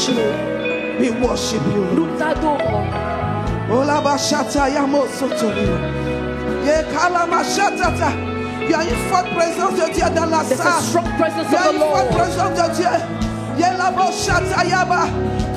praise you. We worship you. Nous t'adorons. Ola bashata yamo sotorima. Ye kalama shatata. Il y a une forte présence de Dieu dans la There's a salle. strong presence Il y a of the une forte Lord. présence de Dieu. Yelabo shata yaba.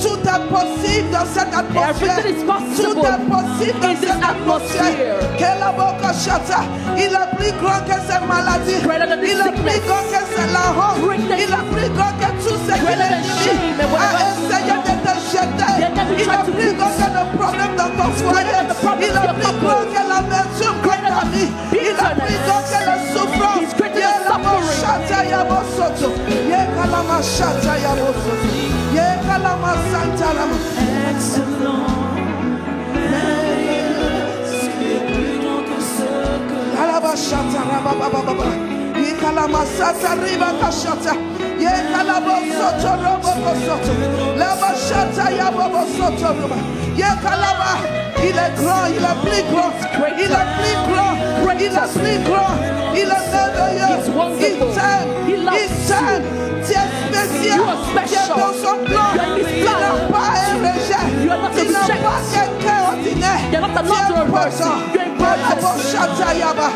Tout est possible dans cette atmosphère. Everything is possible Tout est possible dans in this cette atmosphère. atmosphere. Kelabo kashata. Il est plus grand que ces maladies. Greater than the Il est plus sickness. grand que c'est la honte. Greater Il est plus grand que tout ce qui Greater than shame and l'ennemi a whatever. essayé de te jeter. The enemy Il est tried to plus grand que le problème dans ton foyer. than the problem Il of est your plus couple. grand que la mesure que Greater ta than vie. Il est bitterness. plus grand que la souffrance. He's greater than suffering. Shata yabo soto. Ye kalama shata yabo soto. Ye kalama santa lama. Kalaba shata raba baba baba. Ye kalama sata riba kashata. Ye kalabo soto robo soto. Laba shata yabo soto roba. Ye kalaba. Il est grand, il est plus grand. Il est plus grand. Il est plus grand. Il est merveilleux. He's wonderful. Il t'aime. He loves Il t'aime. Tu es spécial. You are special. Tu es dans son plan. You are in his Tu plan. n'es pas un rejet. You are not Tu a n'es reject. pas quelqu'un ordinaire. You're not a Tu es ordinary person. important. You're important. Kalabo shata yaba.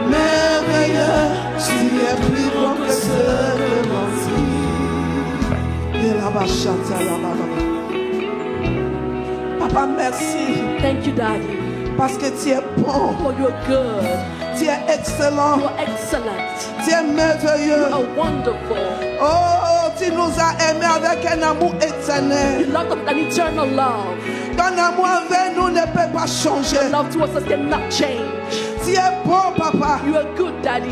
Merveilleux, tu es plus grand que ce que l'on dit. Et là-bas, chata, là-bas. Papa, merci Thank you, Daddy. parce que tu es bon, For you're good. tu es excellent, You're excellent. tu es merveilleux. You are wonderful. Oh, tu nous as aimés avec un amour You éternel. loved us with an eternal love. Ton amour envers nous ne peut pas changer. Love towards us cannot change. Tu es bon, Papa. You are good, Daddy.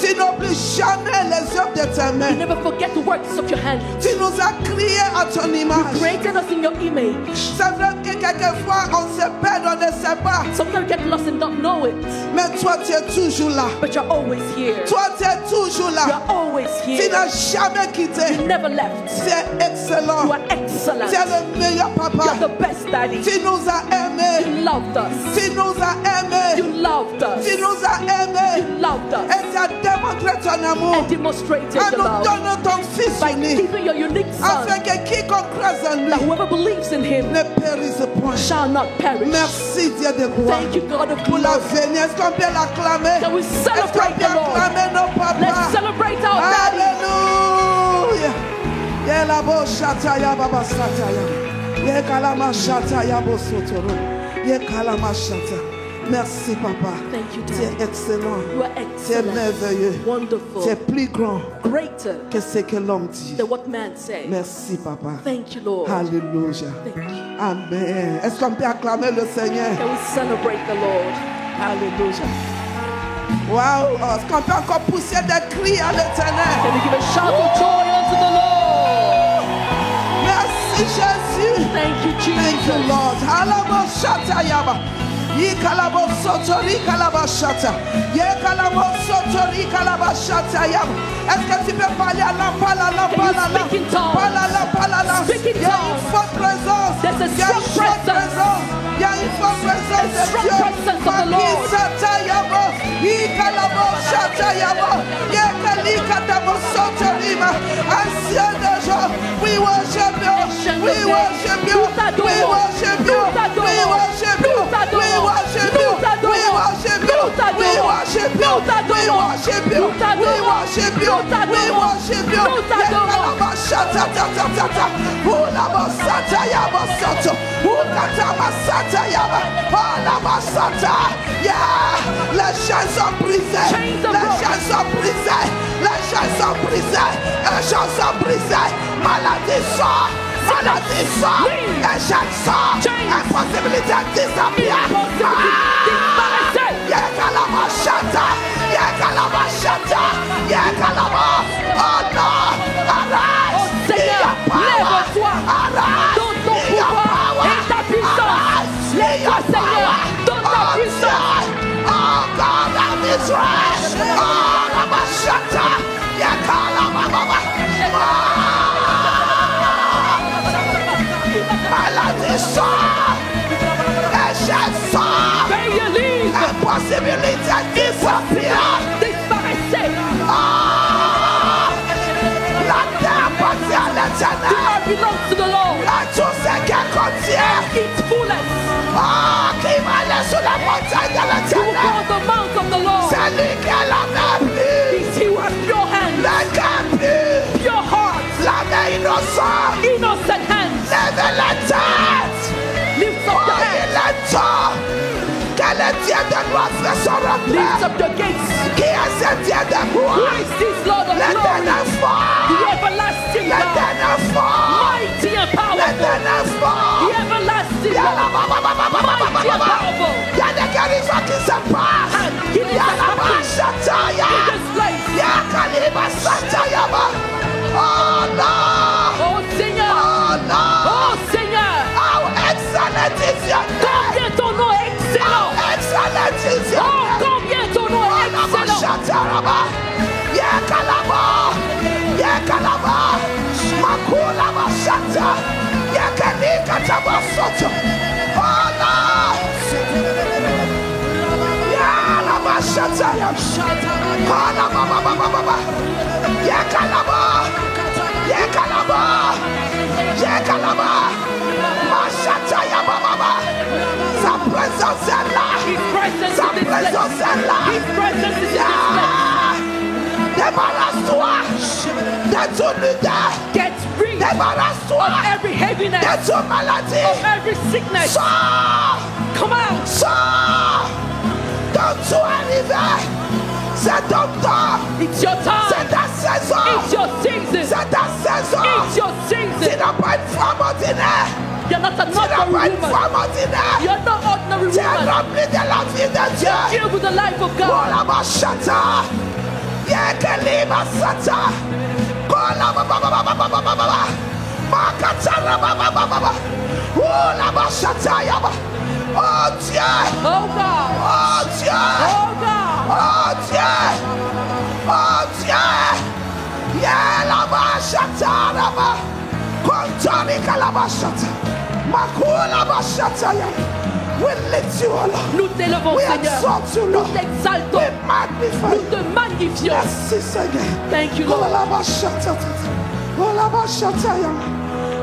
Tu n'oublies jamais les œuvres de tes You mains. never forget the works of your hands. Tu nous as créés à ton image. Created us in your image. C'est vrai que quelquefois on se perd, on ne sait pas. Sometimes we get lost and don't know it. Mais toi, tu es toujours là. But you're always here. Toi, tu es toujours là. You're always Tu here. n'as jamais quitté. You never left. Tu es excellent. You are excellent. Tu es le meilleur papa. You're the best, Daddy. Tu nous as aimés. You loved us. Tu nous as aimés. You loved us. Tu nous as aimés. You loved us. Et tu as démontré ton amour And demonstrated en your nous love donnant ton Fils by unique. giving your unique Afin Son, que quiconque croise en that lui whoever believes in him ne périsse point. shall not perish. Merci Dieu de gloire. Thank you, God of Pour la glory. venue, est-ce qu'on peut l'acclamer? That we Est-ce qu'on celebrate peut the Lord. acclamer nos papas? Let's celebrate our Daddy. Alléluia. Yela bo shata ya baba sata ya. Ye kalama shata ya bo sotoro. Ye kalama shata. Merci papa. Thank you, Tu Daddy. es excellent. You are Tu es excellent, merveilleux. Tu es wonderful, plus grand greater que ce que l'homme dit. than what man says. Merci papa. Thank you, Lord. Alléluia. Thank you. Amen. Est-ce qu'on peut acclamer le Seigneur? Can we celebrate the Lord? Alléluia. Waouh. Est-ce qu'on peut encore pousser des cris à l'éternel? Can we give a shout of joy unto the Lord? Merci Jésus. Thank you, Thank you, Jesus. Lord. Alabo shata yaba. Yi kalabo sotori kalaba shata. Ye kalabo sotori kalaba shata yaba. Est-ce que tu peux parler à la speak in tongues? Speak in Il y a une tongues. forte présence. There's a Il y a une strong forte presence. présence. Il y a une forte présence A de strong Dieu. presence of the Maki Lord. sata yaba. Yi kalabo shata yaba. Ye kalika tabo sotori ma. Ancien de jour. We worship you. We worship you. We worship you. We worship you. We worship you. We worship you. We worship you. We worship you. We worship you. We worship you. Yekalama shata ta ta ta ta. Ulama sata yaba soto. Ukatama sata yaba. Ulama sata. Yeah. Les chaînes sont brisées. Chains are Les broken. chaînes sont brisées. Les chaînes sont brisées. Les chaînes sont brisées. Maladie sort. Maladie sort. Échec sort. Chains. Impossibilité disappear. Impossibility. Yekalama shata. Yekalama shata. Yekalama. Oh non. Arise. Oh Seigneur, lève-toi dans ton pouvoir et ta puissance. Lève-toi Seigneur dans ta puissance. Oh God, I'm Israel. Oh, Ramashata. Yekalama baba. Maladie sort. Échec sort. Veuillez libre. Impossibilité disappear. Disparaissez. La terre appartient à l'éternel. belongs to the Lord. tout ce qu'elle contient. Its fullness. Oh, qui va aller sur la montagne de You will l'Éternel. go on the mount of the Lord. C'est lui qui a la main pure, He's he who has pure hands, le cœur pur, pure heart, la main innocente. innocent hands. Lève la tête. Lift up your Voyez hands. le temps que le Dieu de gloire fait son Lift repère. up your gates. Qui est ce Dieu de Who gloire? is this Lord of glory? L'éternel fort. The everlasting God. L'éternel fort. Mighty and powerful. L'éternel fort. The everlasting Il y a la God. Mighty and powerful. Il y a des guérisons qui se passent. And he Il is y a la happening Bachataya. in this place. Il y a Kaliba Satayaba. Oh non. Oh Seigneur. Oh non. Oh Seigneur. How excellent is your name. Combien ton nom est excellent. Excellent is your Oh, name. combien ton nom est excellent. Shataraba. Yeah, Kalaba. Yeah, Kalaba. Makula Mashata. Yeah, Kalika Tabasoto. Oh no. Yeah, la Mashata. Oh la Baba. Yeah, Kalaba. Yeah, Kalaba. Yeah, Kalaba. Mashata ya Baba. Sa présence est là. His presence Sa is in this présence place. est là. His presence is in this Ah! Débarrasse-toi de toute lutte. place. Get rid Débarrasse-toi of every heaviness, de toute maladie. of every sickness. Sors! Come out. Sors! Quand tu es arrivé, c'est ton temps. It's your C'est time. ta saison. It's your season. C'est ta saison. It's your Tu season. n'es pas une femme ordinaire. You're not an Tu n'es pas ordinary une woman. femme ordinaire. You're not ordinary Tu es woman. rempli de la vie de Dieu. Filled with the life of God. Kola Bashata. Yekelima Sata. Kola Baba. Makatara Baba. Ola Bashata Yaba. Oh Dieu. Oh God. Oh Dieu. Oh God. Oh Dieu. Oh Dieu. Yela Bashata Raba. Kontoni Kalabashata. Makula Bashata Yaba. We lift you, Allah. Nous t'élevons, We Seigneur. exalt you, Nous Lord. t'exaltons. We magnify Nous you. te magnifions. Merci, Seigneur. Thank you, Lord.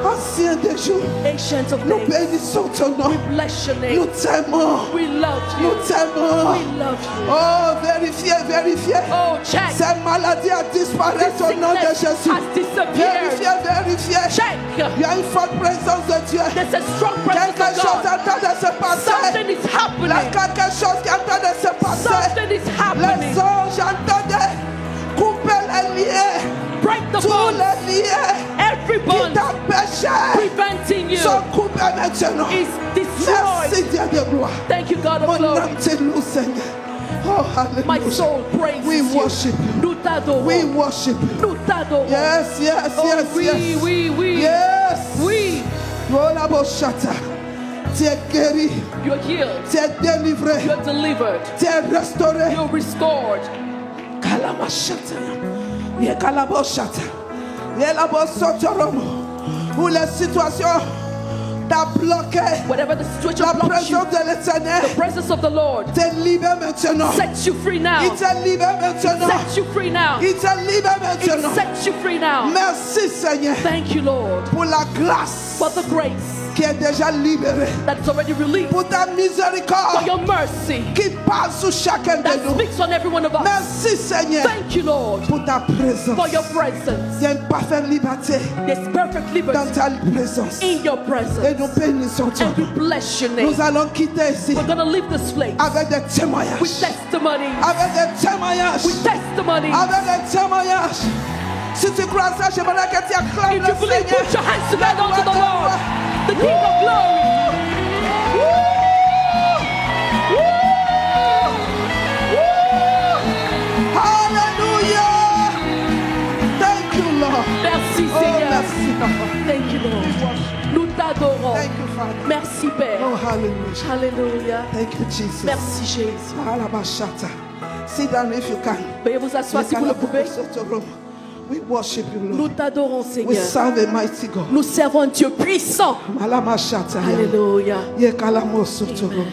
Ancien des jours, Ancient of nous days. bénissons ton nom. We bless your Nous name. t'aimons. We love Nous you. t'aimons. We love you. Oh, vérifiez. Oh, check. Cette maladie a disparu This au nom de sickness Jésus. has disappeared. Vérifiez. Check. Il y a une forte présence de Dieu. There's a strong presence Quelque of chose God. est en train de se passer. Something is Il y a happening. quelque chose qui est en train de se passer. Something is happening. Les anges entendent couper les liens. Break the Tous bonds. les liens Every qui bond t'empêchaient preventing you sont coupés maintenant. is destroyed. Merci Dieu de gloire. Thank you, God of Mon glory. âme te loue, Seigneur. Oh, My hallelujah. soul praises We you. worship you. Nous t'adorons. We worship you. Nous t'adorons. Yes. Oh, oui, oui, oui. Yes. Oui. Oh, la bochata. Tu es guéri. You're healed. Tu es délivré. You're delivered. Tu es restauré. You're restored. Kalamashata. Ye kalaboshata. Ye labosotoromo. Où les situations t'a bloqué. Whatever the situation La blocks you, présence de l'Éternel the presence of the Lord te libère maintenant. sets you free now. Il te libère maintenant. Sets you free now. Il te libère It maintenant. sets you free now. Merci Seigneur Thank you, Lord, pour la grâce for the grace qui est déjà libérée. that's already released, Pour ta for miséricorde your mercy qui passe sur chacun de that nous. speaks on every one of us. Merci Seigneur Thank you, Lord, pour ta présence. for your presence. Il y a une parfaite liberté There's perfect dans liberty ta présence. in your Et presence. nous bénissons ton And we nom. bless your name. Nous allons quitter ici We're going to leave this place avec des témoignages. with testimony. Avec des témoignages. With testimony. Avec des témoignages. Si tu crois ça, j'aimerais que tu acclames If le you believe, Seigneur. put your hands together unto the Lord, the King of glory. Hallelujah. Thank you, Lord. Merci, Oh, Seigneur. merci, Papa. Thank you, Lord. Nous t'adorons. Thank you, Father. Merci, Père. Oh, hallelujah. Alléluia. Thank you, Jesus. Merci, Jésus. Alabashata. Sit down if you can. Veuillez vous asseoir si vous le pouvez. We worship you, Nous Lord. t'adorons, We Seigneur. serve a mighty God. Nous servons un Dieu puissant. Malamashata. Alléluia. Yekalamosotoro.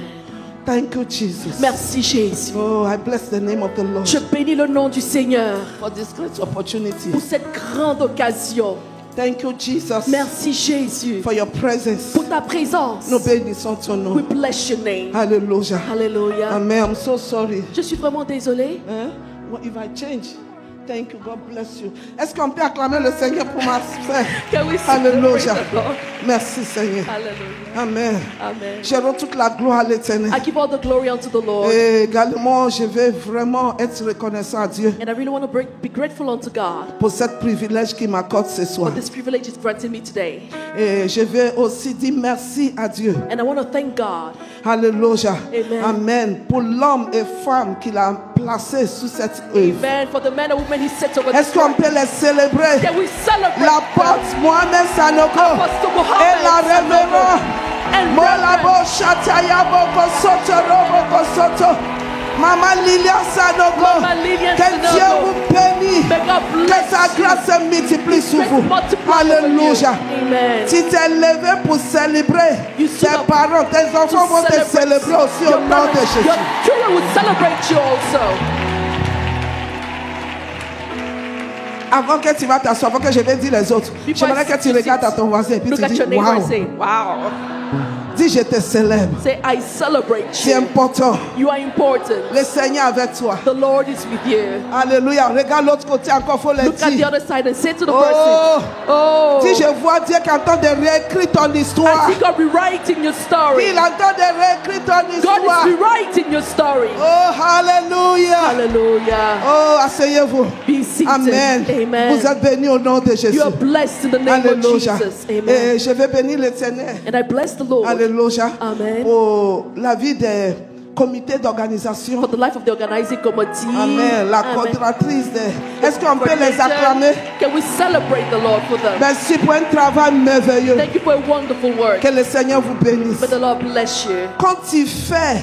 Thank you, Jesus. Merci, Jésus. Oh, I bless the name of the Lord Je bénis le nom du Seigneur for this great opportunity. pour cette grande occasion Thank you, Jesus, Merci Jésus for your presence. pour ta présence. Nous bénissons ton nom. We bless your name. Hallelujah. Hallelujah. Amen. I'm so sorry. Je suis vraiment désolée. Hein? What if I change? Thank you. God bless you. Est-ce qu'on peut acclamer le Seigneur pour ma frère? Can we Alléluia. celebrate the Lord? Merci, Seigneur. Hallelujah. Amen. Amen. Je rends toute la gloire à l'Éternel. I give all the glory unto the Lord. Et également, je vais vraiment être reconnaissant à Dieu And I really want to be grateful unto God pour ce privilège qu'il m'accorde ce for soir. this privilege He's granted me today. Et je vais aussi dire merci à Dieu. And I want to thank God. Alléluia. Amen. Amen. Pour l'homme et femme qu'il a placé sous cette œuvre. Amen. For the men and women He set over Est-ce this qu'on world. peut les célébrer? Can we celebrate L'apôtre Mohamed Sanogo Apostle Mohammed et la révérende and Molabo Reverend Chatayabo Kosoto Robo Kosoto Maman Lilian Sanogo. Mama Lilian Que Sanogo. Dieu vous bénisse. May God Que bless sa you. grâce se multiplie sur vous. Multiply over you. Alléluia. Amen. Tu t'es levé pour célébrer You stood tes up parents, tes enfants vont te célébrer aussi au nom de Jésus. Your children will celebrate you also. Avant que tu vas t'asseoir, avant que je vais dire les autres, j'aimerais que tu regardes à ton voisin et puis Look tu at dis your neighbor and waouh. say, wow. Dis je te célèbre. Say, I celebrate C'est you. important. You are important. Le Seigneur avec toi. The Lord is with you. Alléluia. Regarde l'autre côté encore, faut le Look at the dire. other side and say to the Oh. person, oh, Si je vois Dieu qui est en train de réécrire ton histoire. I see God rewriting your story. Il est en train de réécrire ton God histoire. is rewriting your story. Oh, alléluia. Hallelujah. Oh, asseyez-vous. Be seated. Amen. Amen. Vous êtes bénis au nom de Jésus. You are blessed in the name Alléluia. of Jesus. Amen. Et je vais bénir l'Éternel. And I bless the Lord Alléluia. Amen. Pour la vie des comités d'organisation. for the life of the organizing committee. Amen. La Amen. coordinatrice. Est-ce qu'on peut les Coordinator. acclamer? Can we celebrate the Lord for them? Merci pour un travail merveilleux. Thank you for a wonderful work. Que le Seigneur vous bénisse. May the Lord bless you. Quand tu fais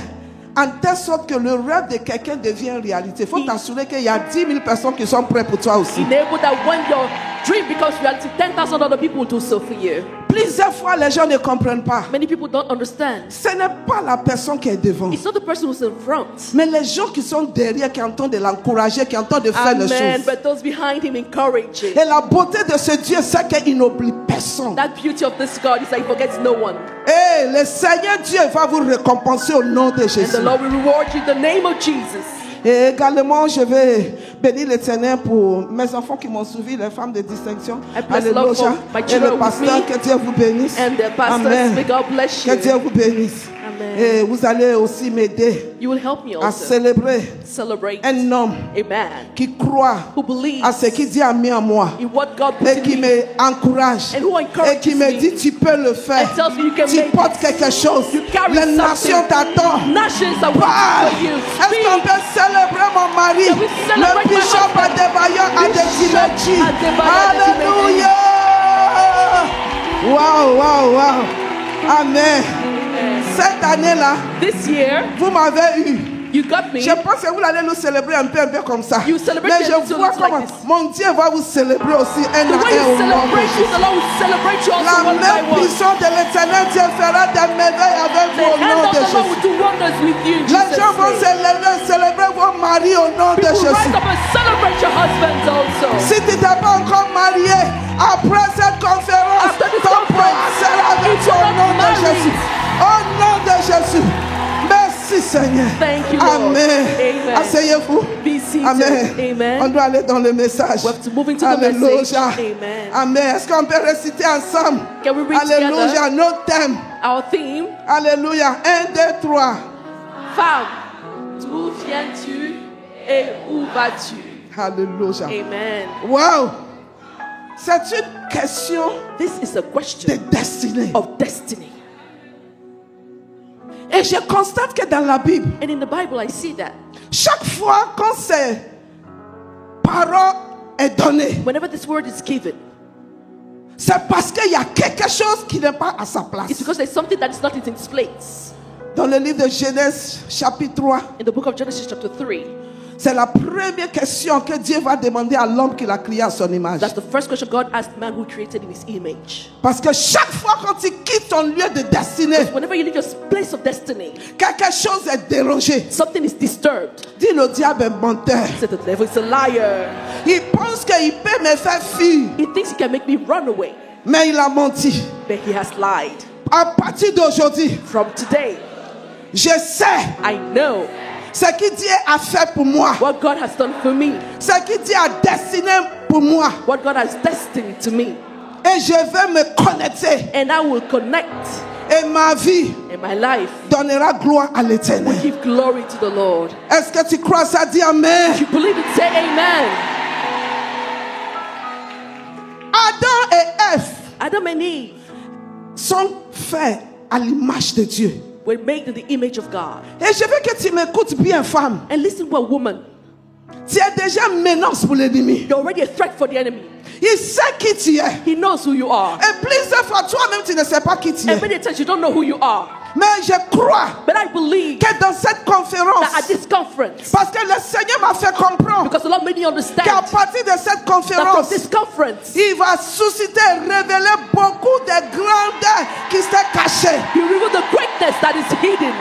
en telle sorte que le rêve de quelqu'un devient réalité, il faut t'assurer qu'il y a 10 000 personnes qui sont prêtes pour toi aussi. Enable that when your dream becomes reality, 10,000 other people will do so for you. Plusieurs fois, les gens ne comprennent pas. Many people don't understand. Ce n'est pas la personne qui est devant, It's not the person who's in front. mais les gens qui sont derrière, qui entendent de l'encourager, qui entendent de faire les Amen. choses. But those behind him encourage it. Et la beauté de ce Dieu, c'est qu'il n'oublie personne. That beauty of this God is that he forgets no one. Et le Seigneur Dieu va vous récompenser au nom de And Jésus. the Lord will reward you in the name of Jesus. Et également, je vais bénir l'Éternel pour mes enfants qui m'ont suivi, les femmes de distinction. I bless the Lord for my Et children le with pasteur, me. que Dieu vous bénisse. And the pastors, Amen. may God bless Que you. Dieu vous bénisse. Amen. Et vous allez aussi m'aider You will help me à also célébrer celebrate un homme a man qui croit who believes à ce qu'il dit a mis en moi. in what God put Et in qui me me encourage. and who encourages Et qui me me dit tu peux le faire. and tells me you can Tu make portes quelque chose. You carry Les something. nations t'attendent. Nations are Parle. waiting for you. Est-ce qu'on Speak. peut célébrer mon mari, Can we celebrate le my bishop husband? Adebayo Adetimeji? Bishop Adebayo Alléluia. Wow, wow, wow. Amen. Cette année-là, This year, vous m'avez eu. you got me. Je pense que vous allez nous célébrer un peu comme ça. You celebrate Mais it je until vois it's like comment this. mon Dieu va vous célébrer aussi un The à way un you au nom de celebrate you, Jésus. the Lord will celebrate you also La one by même one. puissance de l'Éternel Dieu fera des merveilles avec The vous au nom hand of de the Lord Jésus. will do wonders with you. in Les Jesus' gens vont name. se lever, célébrer vos maris au nom de People Jésus. rise up and celebrate your husbands also. Si tu n'es pas encore marié, après cette conférence, After this ton conference, point sera avec if you're au not nom de married. Jésus. Au nom de Jésus. Merci Seigneur. Thank you, Lord. Amen. Amen. Asseyez-vous. Be seated. Amen. Amen. On doit aller dans le message. We have to move into the Alléluia. message. Amen. Amen. Est-ce qu'on peut réciter ensemble? Can we read Alléluia. together? Nos thèmes. Our theme, Alléluia. 1, 2, 3. femme, d'où viens-tu et où vas-tu? Alléluia. Amen. Wow. C'est une question This is a de question destinée. of destiny. Et je constate que dans la Bible, And in the Bible, I see that. chaque fois quand ces paroles est donnée, Whenever this word is given, c'est parce qu'il y a quelque chose qui n'est pas à sa it's place. because there's something that is not in its place. Dans le livre de Genèse, chapitre 3, In the book of Genesis chapter 3, C'est la première question que Dieu va demander à l'homme qu'il a créé à son image. That's the first question God asked man who created in his image. Parce que chaque fois quand tu quittes ton lieu de destinée, Whenever you leave your place of destiny, quelque chose est dérangé. something is disturbed. Dis le diable est menteur. Say the devil is a liar. Il pense qu'il peut me faire fuir, He thinks he can make me run away, mais il a menti. but he has lied. À partir d'aujourd'hui, From today, je sais I know ce que Dieu a fait pour moi, what God has done for me, ce que Dieu a destiné pour moi, what God has destined to me, et je vais me connecter. and I will connect, Et ma vie and my life donnera gloire à will l'Éternel. give glory to the Lord. Est-ce que tu crois ça? Dis Amen. If you believe it, say amen. Adam et Ève Adam and Eve sont faits à l'image de Dieu. were made in the image of God. Et je veux que tu m'écoutes bien, femme. And listen to a woman. Tu es déjà une menace pour l'ennemi. You're already a threat for the enemy. Il sait qui tu es. He knows who you are. Et plusieurs fois, toi-même, tu ne sais pas qui tu And es. many times you don't know who you are. Mais je crois But I believe que dans cette that conférence, at this conference, parce que le Seigneur m'a fait comprendre because the Lord made me understand qu'à partir de cette that from conférence, this conference, il va susciter, révéler beaucoup de grandeur qui s'est cachée. He revealed the greatness that is hidden.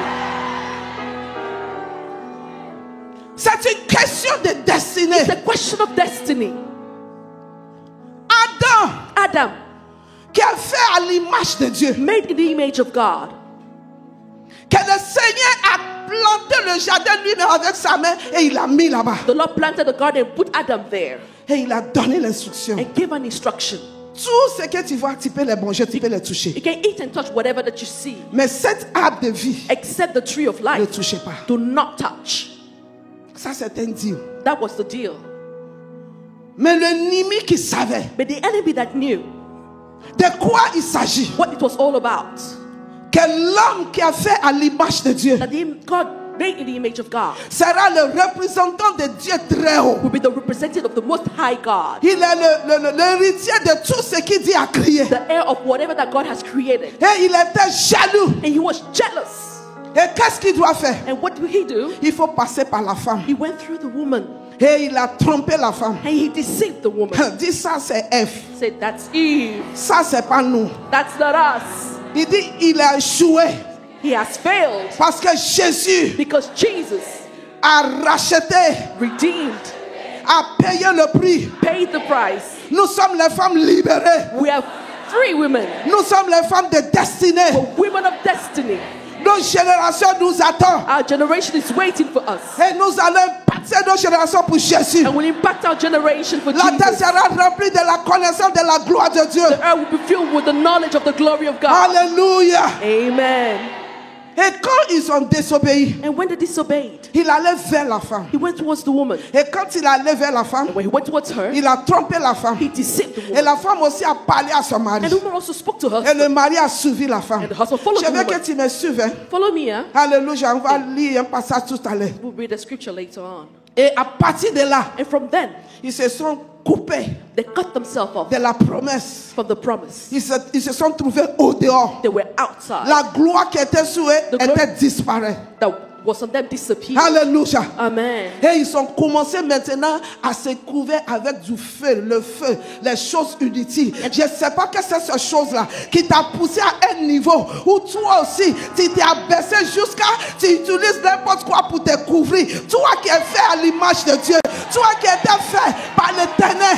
C'est une question de destinée. It's a question of destiny. Adam, Adam, qui est fait à l'image de Dieu, made in the image of God, que le Seigneur a planté le jardin lui-même avec sa main et il l'a mis là-bas. the Lord planted the garden and put Adam there Et il a donné l'instruction. and gave an instruction. Tout ce que tu vois, tu peux les manger, tu peux les toucher. You can eat and touch whatever that you see, Mais cet arbre de vie, except the tree of ne life. touchez pas. Do not touch. Ça, c'est un deal. That was the deal. Mais l'ennemi qui savait But the enemy that knew de quoi il s'agit, what it was all about, que l'homme qui a fait à l'image de Dieu that God made in the image of God, sera le représentant de Dieu très haut. will be the representative of the Most High God, Il est l'héritier de tout ce qu'il Dieu a créé. the heir of whatever that God has created. Et il était jaloux. And he was jealous. Et qu'est-ce qu'il doit faire? And what did he do? Il faut passer par la femme. He went through the woman Et il a trompé la femme. and he deceived the woman. Dis ça, c'est Ève. Said, that's Eve. Ça, c'est pas nous. That's not us. Il dit, il a échoué. He has failed Parce que Jésus because Jesus a racheté, redeemed, a payé le prix. paid the price. Nous sommes les femmes libérées. We are free women, Nous sommes les femmes de destinée. women of destiny. Nos générations nous attendent. Our generation is waiting for us. Et nous allons impacter nos générations pour Jésus. And will impact our generation for La terre Jesus. sera remplie de la connaissance de la gloire de Dieu. The earth will be filled with the knowledge of the glory of God. Alléluia. Amen. Et quand ils ont désobéi, And when they disobeyed, il allait vers la femme. he went towards the woman. Et quand il allait vers la femme, When he went towards her, il a trompé la femme. he deceived the Et woman. la femme aussi a parlé à son mari. And the woman also spoke to her. Et le mari a suivi la femme. And the husband followed Je the veux que woman. tu me suives. Hein. Follow me, huh? Alléluia. On va lire un passage tout à l'heure. We'll read the scripture later on. Et à partir de là, And from then, ils se sont coupés they cut themselves off de la promesse. from the promise. Ils se sont trouvés au dehors. They were outside. La gloire qui était sur eux The glory- était disparue. That was on them disappeared. Alléluia. Amen. Et ils ont commencé maintenant à se couvrir avec du feu, le feu, les choses inutiles. Je ne sais pas que c'est cette chose-là qui t'a poussé à un niveau où toi aussi, tu t'es abaissé jusqu'à, tu utilises n'importe quoi pour te couvrir. Toi qui es fait à l'image de Dieu, toi qui étais fait par l'Éternel.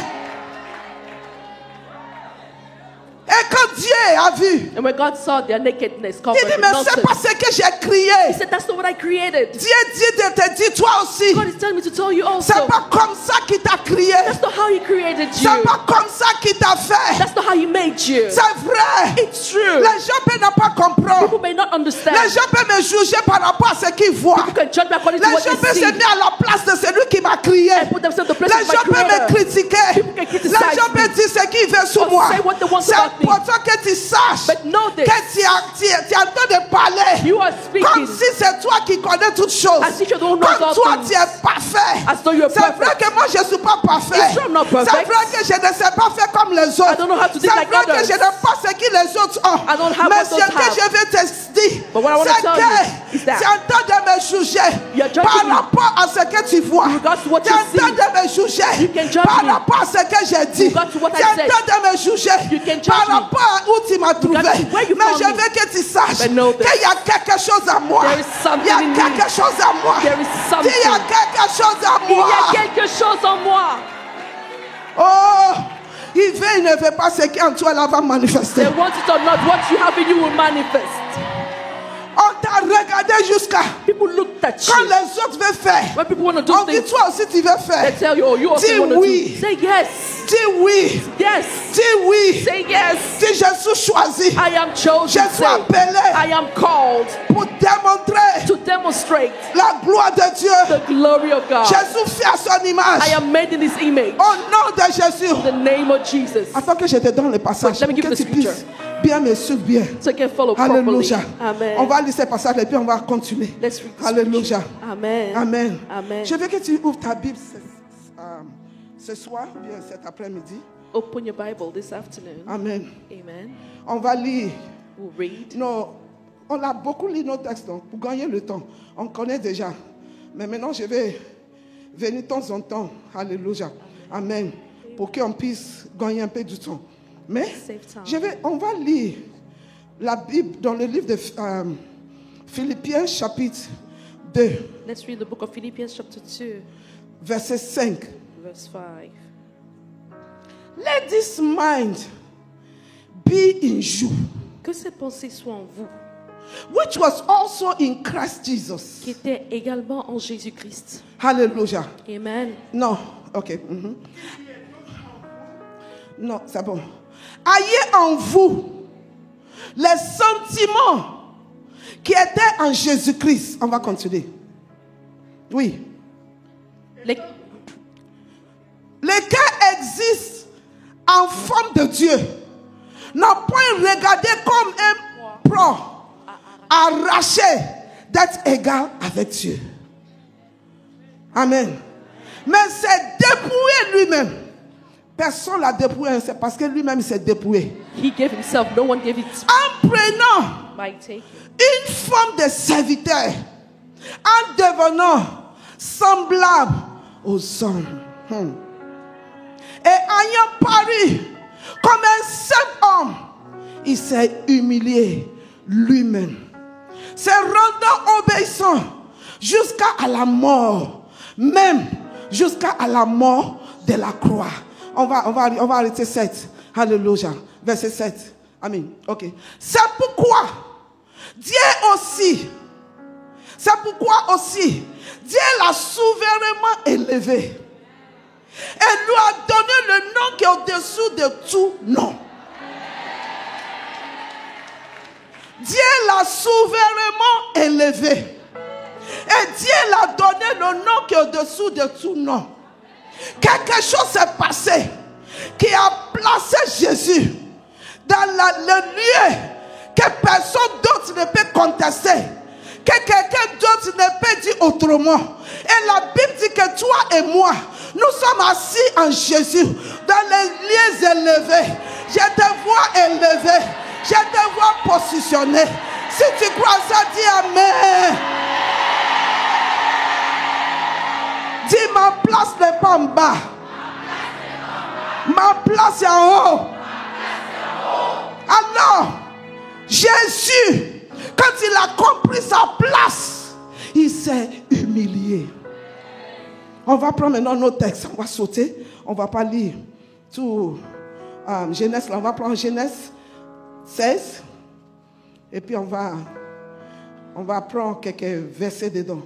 Et quand Dieu a vu, And when God saw their nakedness il covered dit, with mais c'est pas nonsense, ce que j'ai He crié. said, that's not what I created. Dieu dit de te dire, toi aussi, God is telling me to tell you also. c'est pas comme ça qu'il t'a crié. That's not how He created you. C'est pas comme ça qu'il t'a fait. That's not how He made you. C'est vrai. It's true. Les gens peuvent ne pas comprendre. People may not understand. Les gens peuvent me juger par rapport à ce qu'ils voient. You can judge me according to Les what gens they peuvent see. se mettre à la place de celui qui m'a crié. And put themselves in the place Les of my gens peuvent me creator. critiquer. People can criticize Les gens me. peuvent dire ce qu'ils veulent sur Or moi. say what they want C'est about me. important que tu saches But know this. que tu es en train de parler. You are Comme speaking si c'est toi qui connais toutes choses. as if you're the one who knows Comme all toi, things. tu es parfait. As though you're C'est vrai perfect. que moi, je ne suis pas parfait. It's true I'm not perfect. C'est vrai que je ne sais pas faire comme les autres. I don't know how to do C'est like vrai que others. je n'ai pas ce que les autres ont. I don't have Mais what ce those que have. je veux te dire, But what I want to c'est tell que you is that tu es en train de me juger you're judging par me rapport à ce que tu vois. in regards to what Tu es you en train see. de me juger You can judge par me rapport à ce que j'ai dit. in regards to what Tu es I en said. train de me juger You can judge par me rapport à où tu m'as trouvé. to where you Mais found je me. veux que tu saches But know this. qu'il y a quelque chose à moi. There is something Il y a in me. quelque chose à moi. There is Il something. y a quelque chose à Il y moi. a quelque chose en moi. Oh, il veut, il ne veut pas ce qui est en toi, là va manifester. They want it or not, what you have in you will manifest. On t'a regardé jusqu'à People looked at quand you. les autres veulent faire. When people want to do On dit things, toi aussi tu veux they faire. tell you, oh, you also Dis want to oui. do. Say yes. Dis oui. Yes. Dis oui. Say yes. Dis je suis choisi. I am chosen. Je suis appelé I am called pour démontrer to demonstrate la gloire de Dieu. the glory of God. Je suis fait à son image. I am made in His image. Au nom de Jésus. In the name of Jesus. Afin que je te donne le passage. Let me give Que you the tu puisses scripture. bien me suivre bien. So you can follow properly. Alléluia. Amen. On va lire ce passage et puis on va continuer. Let's read the Alléluia. scripture. Amen. Amen. Amen. Je veux que tu ouvres ta Bible ce soir, bien cet après-midi. Open your Bible this afternoon. Amen. Amen. On va lire. We'll read. Non, on a beaucoup lu nos textes donc, pour gagner le temps. On connaît déjà. Mais maintenant, je vais venir de temps en temps. Alléluia. Amen. Pour qu'on puisse gagner un peu du temps. Mais on va lire la Bible dans le livre de Philippiens chapitre 2. Let's read the book of Philippians chapter 2. Verset 5. Verse 5. Let this mind be in you, Que ces pensées soient en vous, which was also in Christ Jesus. qui était également en Jésus-Christ. Hallelujah. Amen. Non, ok. Non, c'est bon. Ayez en vous les sentiments qui étaient en Jésus-Christ. On va continuer. Oui. Lesquels existent en forme de Dieu, n'ont point regardé comme un pro arraché d'être égal avec Dieu. Amen. Mais c'est dépouillé lui-même. Personne l'a dépouillé, c'est parce que lui-même s'est dépouillé. He gave himself, no one gave it. En prenant By taking une forme de serviteur, en devenant semblable aux hommes. Et ayant paru comme un simple homme, il s'est humilié lui-même, se rendant obéissant jusqu'à la mort, même jusqu'à la mort de la croix. On va arrêter 7. Alléluia. Verset 7. Amen. Ok. C'est pourquoi aussi, Dieu l'a souverainement élevé et lui a donné le nom qui est au-dessous de tout nom. Dieu l'a souverainement élevé et Dieu l'a donné le nom qui est au-dessous de tout nom. Quelque chose s'est passé qui a placé Jésus dans le lieu que personne d'autre ne peut contester, que quelqu'un d'autre ne peut dire autrement. Et la Bible dit que toi et moi, nous sommes assis en Jésus dans les lieux élevés. Je te vois élevé, je te vois positionné. Si tu crois ça, dis Amen. Dis, ma place n'est pas en bas. Ma place est en haut. Alors, Jésus, quand il a compris sa place, il s'est humilié. On va prendre maintenant nos textes. On va sauter. On ne va pas lire tout Genèse. On va prendre Genèse 16. Et puis on va prendre quelques versets dedans.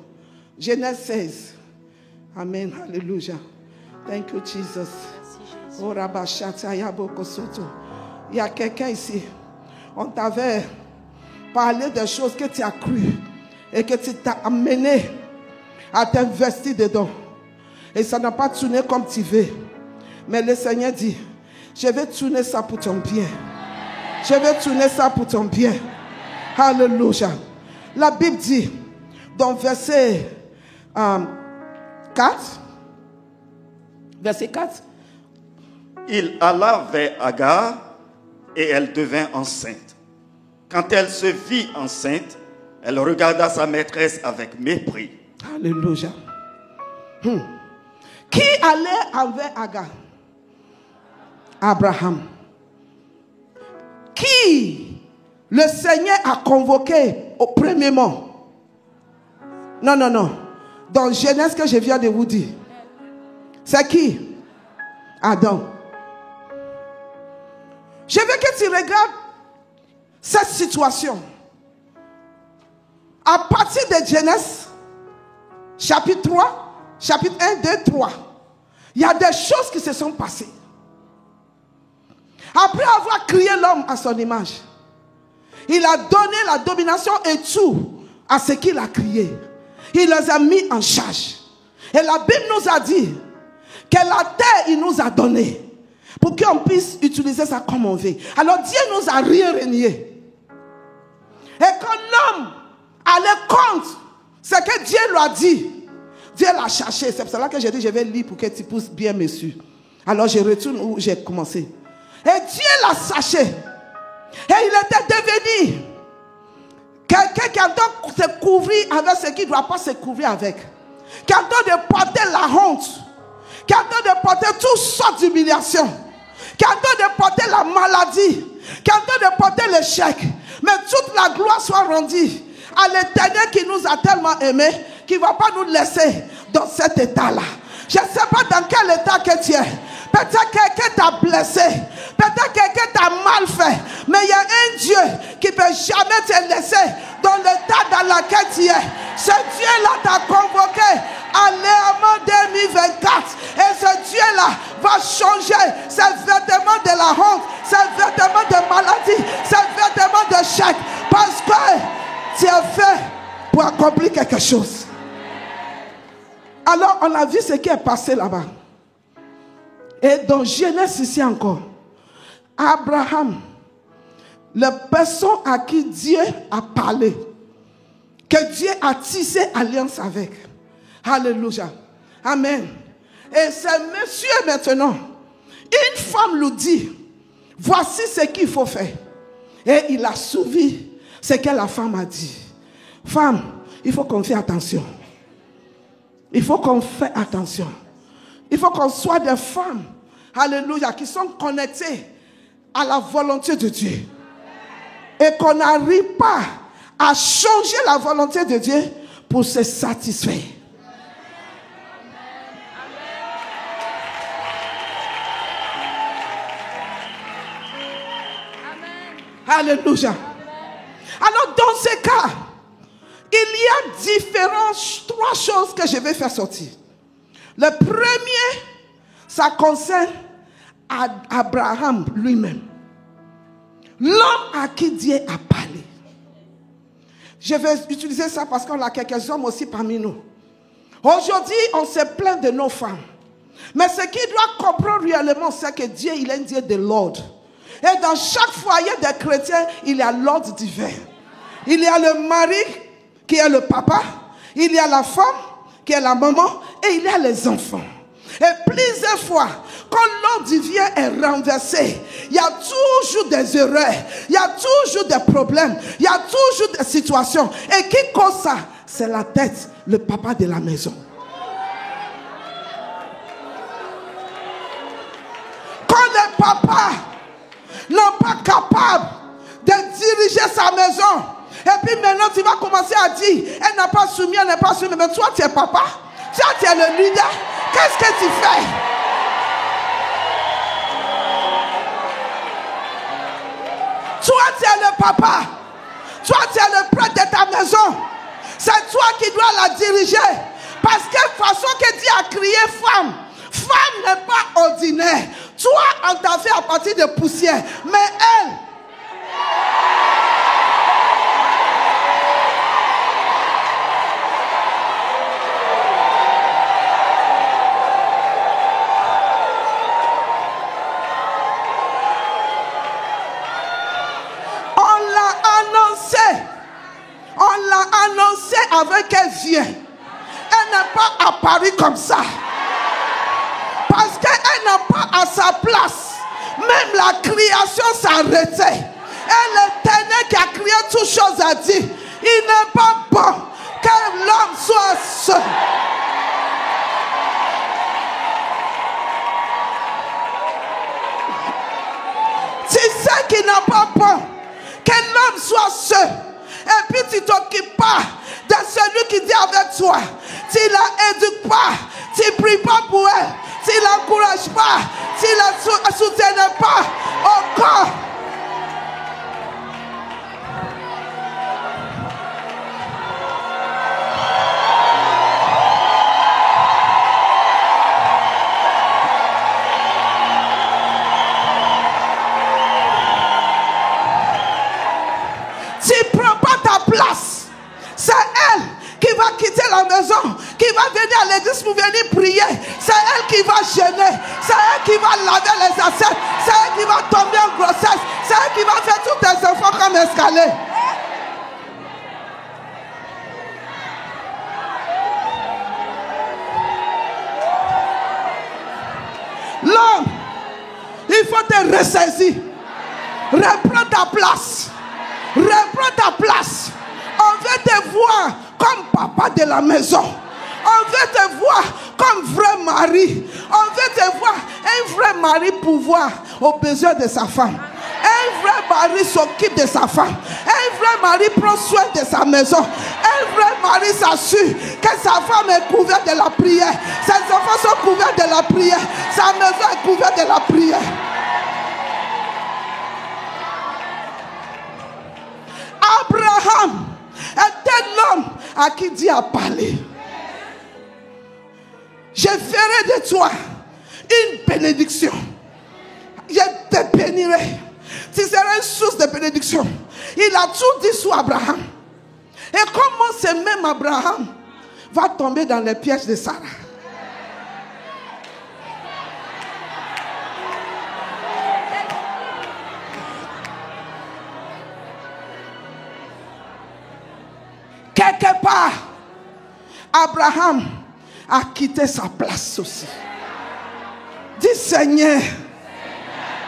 Genèse 16. Amen. Alléluia. Thank you, Jesus. Il y a quelqu'un ici. On t'avait parlé des choses que tu as cru et que tu t'as amené à t'investir dedans. Et ça n'a pas tourné comme tu veux. Mais le Seigneur dit, je vais tourner ça pour ton bien. Je vais tourner ça pour ton bien. Alléluia. La Bible dit, dans verset 4, verset 4, il alla vers Agar et elle devint enceinte. Quand elle se vit enceinte, elle regarda sa maîtresse avec mépris. Alléluia. Qui allait avec Agar? Abraham. Qui le Seigneur a convoqué au premier mot? Non. Dans Genèse que je viens de vous dire. C'est qui? Adam. Je veux que tu regardes cette situation. À partir de Genèse, chapitre 3, chapitre 1, 2, 3, il y a des choses qui se sont passées. Après avoir créé l'homme à son image, il a donné la domination et tout à ce qu'il a créé. Il les a mis en charge. Et la Bible nous a dit que la terre, il nous a donné pour qu'on puisse utiliser ça comme on veut. Alors Dieu nous a rien renié. Et quand l'homme allait contre ce que Dieu lui a dit, Dieu l'a cherché. C'est pour cela que j'ai dit, je vais lire pour que tu pousses bien dessus. Alors je retourne où j'ai commencé. Et Dieu l'a cherché. Et il était devenu quelqu'un qui doit se couvrir avec ce qu'il ne doit pas se couvrir avec. Qui doit de porter la honte. Qui doit de porter toutes sortes d'humiliations. Qui doit de porter la maladie. Qui doit de porter l'échec. Mais toute la gloire soit rendue à l'Éternel qui nous a tellement aimés, qui ne va pas nous laisser dans cet état-là. Je ne sais pas dans quel état que tu es. Peut-être quelqu'un t'a blessé. Peut-être quelqu'un t'a mal fait. Mais il y a un Dieu qui ne peut jamais te laisser dans l'état dans lequel tu es. Ce Dieu-là t'a convoqué à l'Événement 2024. Et ce Dieu-là va changer ses vêtements de la honte, ses vêtements de maladie, ses vêtements de chèque. Parce que tu es fait pour accomplir quelque chose. Alors on a vu ce qui est passé là-bas. Et dans Genèse ici encore, Abraham, la personne à qui Dieu a parlé, que Dieu a tissé alliance avec. Alléluia. Amen. Et c'est monsieur maintenant, une femme lui dit, voici ce qu'il faut faire. Et il a suivi ce que la femme a dit. Femme, il faut qu'on fasse attention. Il faut qu'on fasse attention. Il faut qu'on soit des femmes, alléluia, qui sont connectées à la volonté de Dieu. Et qu'on n'arrive pas à changer la volonté de Dieu pour se satisfaire. Alléluia. Alors dans ce cas, il y a trois choses que je vais faire sortir. Le premier, ça concerne Abraham lui-même. L'homme à qui Dieu a parlé. Je vais utiliser ça parce qu'on a quelques hommes aussi parmi nous. Aujourd'hui, on se plaint de nos femmes. Mais ce qu'il doit comprendre réellement, c'est que Dieu, il est un Dieu de l'ordre. Et dans chaque foyer des chrétiens, il y a l'ordre divin. Il y a le mari qui est le papa. Il y a la femme qui est la maman. Et il y a les enfants. Et plusieurs fois, quand l'ordre divin est renversé, il y a toujours des erreurs. Il y a toujours des problèmes. Il y a toujours des situations. Et qui cause ça? C'est la tête, le papa de la maison. Quand le papa n'est pas capable de diriger sa maison, et puis maintenant tu vas commencer à dire, elle n'a pas soumis, elle n'a pas soumis, mais toi tu es papa, toi tu es le leader, qu'est-ce que tu fais? Toi tu es le papa, toi tu es le prêtre de ta maison, c'est toi qui dois la diriger, parce que la façon que Dieu a créé femme n'est pas ordinaire. Toi, on t'a fait à partir de poussière. Mais elle, on l'a annoncé avec qu'elle vient. Elle n'est pas apparue comme ça. Parce qu'elle n'a pas à sa place. Même la création s'arrêtait. Et l'Éternel qui a créé toutes choses a dit, il n'est pas bon que l'homme soit seul. Tu sais qu'il n'est pas bon que l'homme soit seul. Et puis tu ne t'occupes pas de celui qui dit avec toi. Tu ne l'éduques pas. Tu ne pries pas pour elle. Tu ne l'encourages pas. Tu ne la soutiens pas au corps. Tu ne prends pas ta place. C'est elle qui va quitter la maison, qui va venir à l'église pour venir prier. C'est elle qui va jeûner. C'est elle qui va laver les assiettes. C'est elle qui va tomber en grossesse. C'est elle qui va faire tous tes enfants comme escalier. L'homme, il faut te ressaisir. Reprends ta place. Reprends ta place. On veut te voir comme papa de la maison. On veut te voir comme vrai mari. On veut te voir un vrai mari pouvoir aux besoins de sa femme. Un vrai mari s'occupe de sa femme. Un vrai mari prend soin de sa maison. Un vrai mari s'assure que sa femme est couverte de la prière. Ses enfants sont couverts de la prière. Sa maison est couverte de la prière. Abraham était l'homme à qui Dieu a parlé. Je ferai de toi une bénédiction. Je te bénirai. Tu seras une source de bénédiction. Il a tout dit sur Abraham. Et comment ce même Abraham va tomber dans les pièges de Sarah? Quelque part, Abraham a quitté sa place aussi. Dis Seigneur,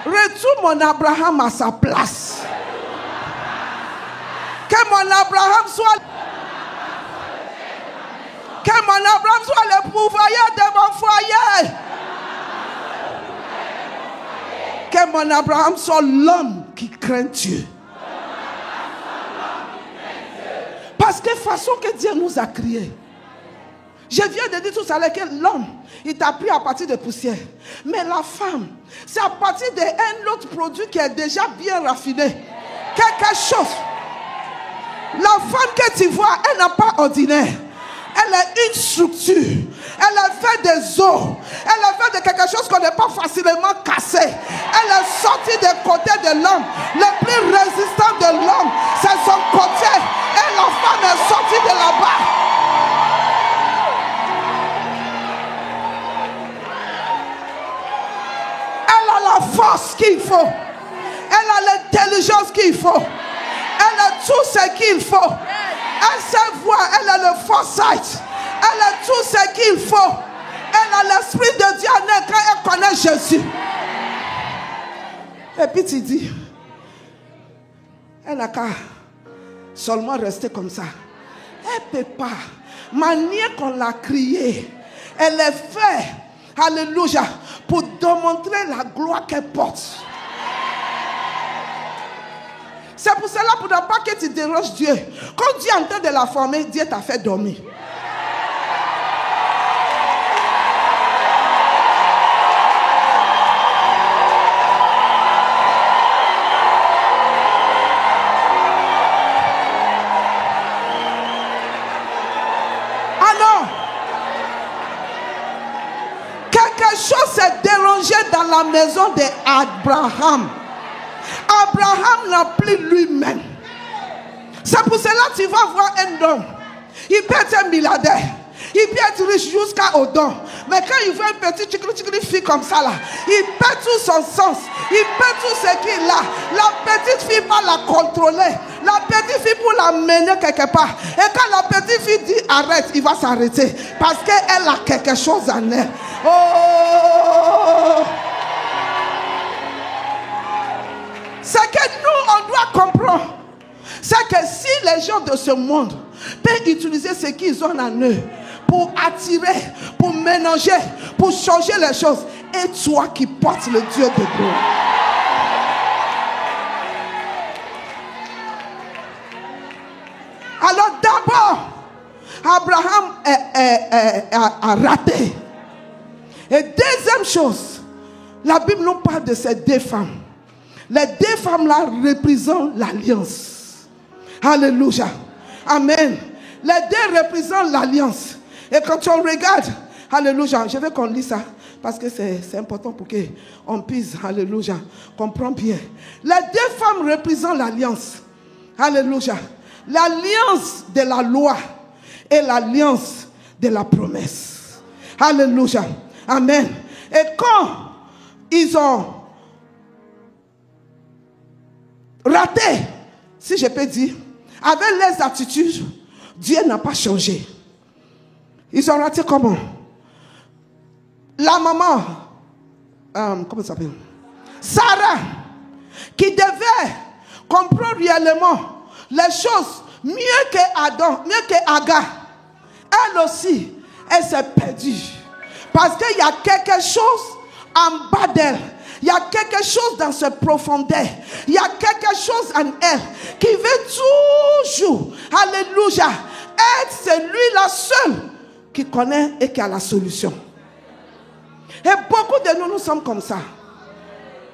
retourne mon Abraham à sa place. Que mon Abraham soit le pourvoyeur de mon foyer. Que mon Abraham soit l'homme qui craint Dieu. Parce que façon que Dieu nous a créés. Je viens de dire tout à l'heure que l'homme, il t'a pris à partir de poussière. Mais la femme, c'est à partir d'un autre produit qui est déjà bien raffiné. Quelque chose. La femme que tu vois, elle n'est pas ordinaire. Elle a une structure. Elle a fait des os. Elle a fait de quelque chose qu'on n'est pas facilement cassé. Elle est sortie des côtés de l'homme. Le plus résistant de l'homme, c'est son côté. Et la femme est sortie de là-bas. Elle a la force qu'il faut. Elle a l'intelligence qu'il faut. Elle a tout ce qu'il faut. Elle sait voir, elle a le foresight. Elle a tout ce qu'il faut. Elle a l'esprit de Dieu en elle quand elle connaît Jésus. Et puis tu dis, elle n'a qu'à seulement rester comme ça. Elle ne peut pas. Manière qu'on l'a criée, elle est faite, alléluia, pour démontrer la gloire qu'elle porte. C'est pour cela, pour ne pas que tu déranges Dieu. Quand Dieu est en train de la former, Dieu t'a fait dormir. Ah non! Quelque chose s'est dérangé dans la maison d'Abraham. Abraham n'a plus lui-même. C'est pour cela que tu vas voir un homme. Il peut être un milliardaire. Il peut être riche jusqu'au don. Mais quand il voit une petite fille comme ça là, il perd tout son sens. Il perd tout ce qu'il a. La petite fille va la contrôler. La petite fille pour la mener quelque part. Et quand la petite fille dit arrête, il va s'arrêter. Parce qu'elle a quelque chose en elle. Oh! C'est que nous, on doit comprendre, c'est que si les gens de ce monde peuvent utiliser ce qu'ils ont en eux pour attirer, pour mélanger, pour changer les choses, et toi qui portes le Dieu de gloire. Alors d'abord, Abraham a raté. Et deuxième chose, la Bible nous parle de ces deux femmes. Les deux femmes-là représentent l'alliance. Alléluia. Amen. Les deux représentent l'alliance. Et quand on regarde, alléluia, je veux qu'on lise ça, parce que c'est important pour qu'on puisse, alléluia, comprendre bien. Les deux femmes représentent l'alliance. Alléluia. L'alliance de la loi et l'alliance de la promesse. Alléluia. Amen. Et quand ils ont raté, si je peux dire, avec les attitudes, Dieu n'a pas changé. Ils ont raté comment? La maman, comment ça s'appelle? Sarah, qui devait comprendre réellement les choses mieux que Adam, mieux que Agar, elle aussi, elle s'est perdue. Parce qu'il y a quelque chose en bas d'elle. Il y a quelque chose dans ses profondeurs. Il y a quelque chose en elle qui veut toujours, alléluia, être celui-là seul qui connaît et qui a la solution. Et beaucoup de nous, nous sommes comme ça.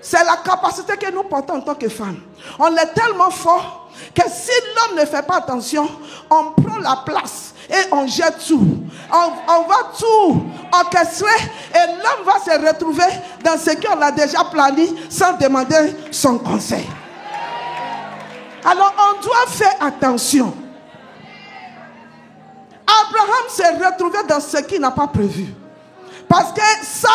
C'est la capacité que nous portons en tant que femmes. On est tellement fort que si l'homme ne fait pas attention, on prend la place et on jette tout. On va tout orchestrer et l'homme va se retrouver dans ce qu'on a déjà planifié sans demander son conseil. Alors on doit faire attention. Abraham s'est retrouvé dans ce qu'il n'a pas prévu. Parce que Sarah,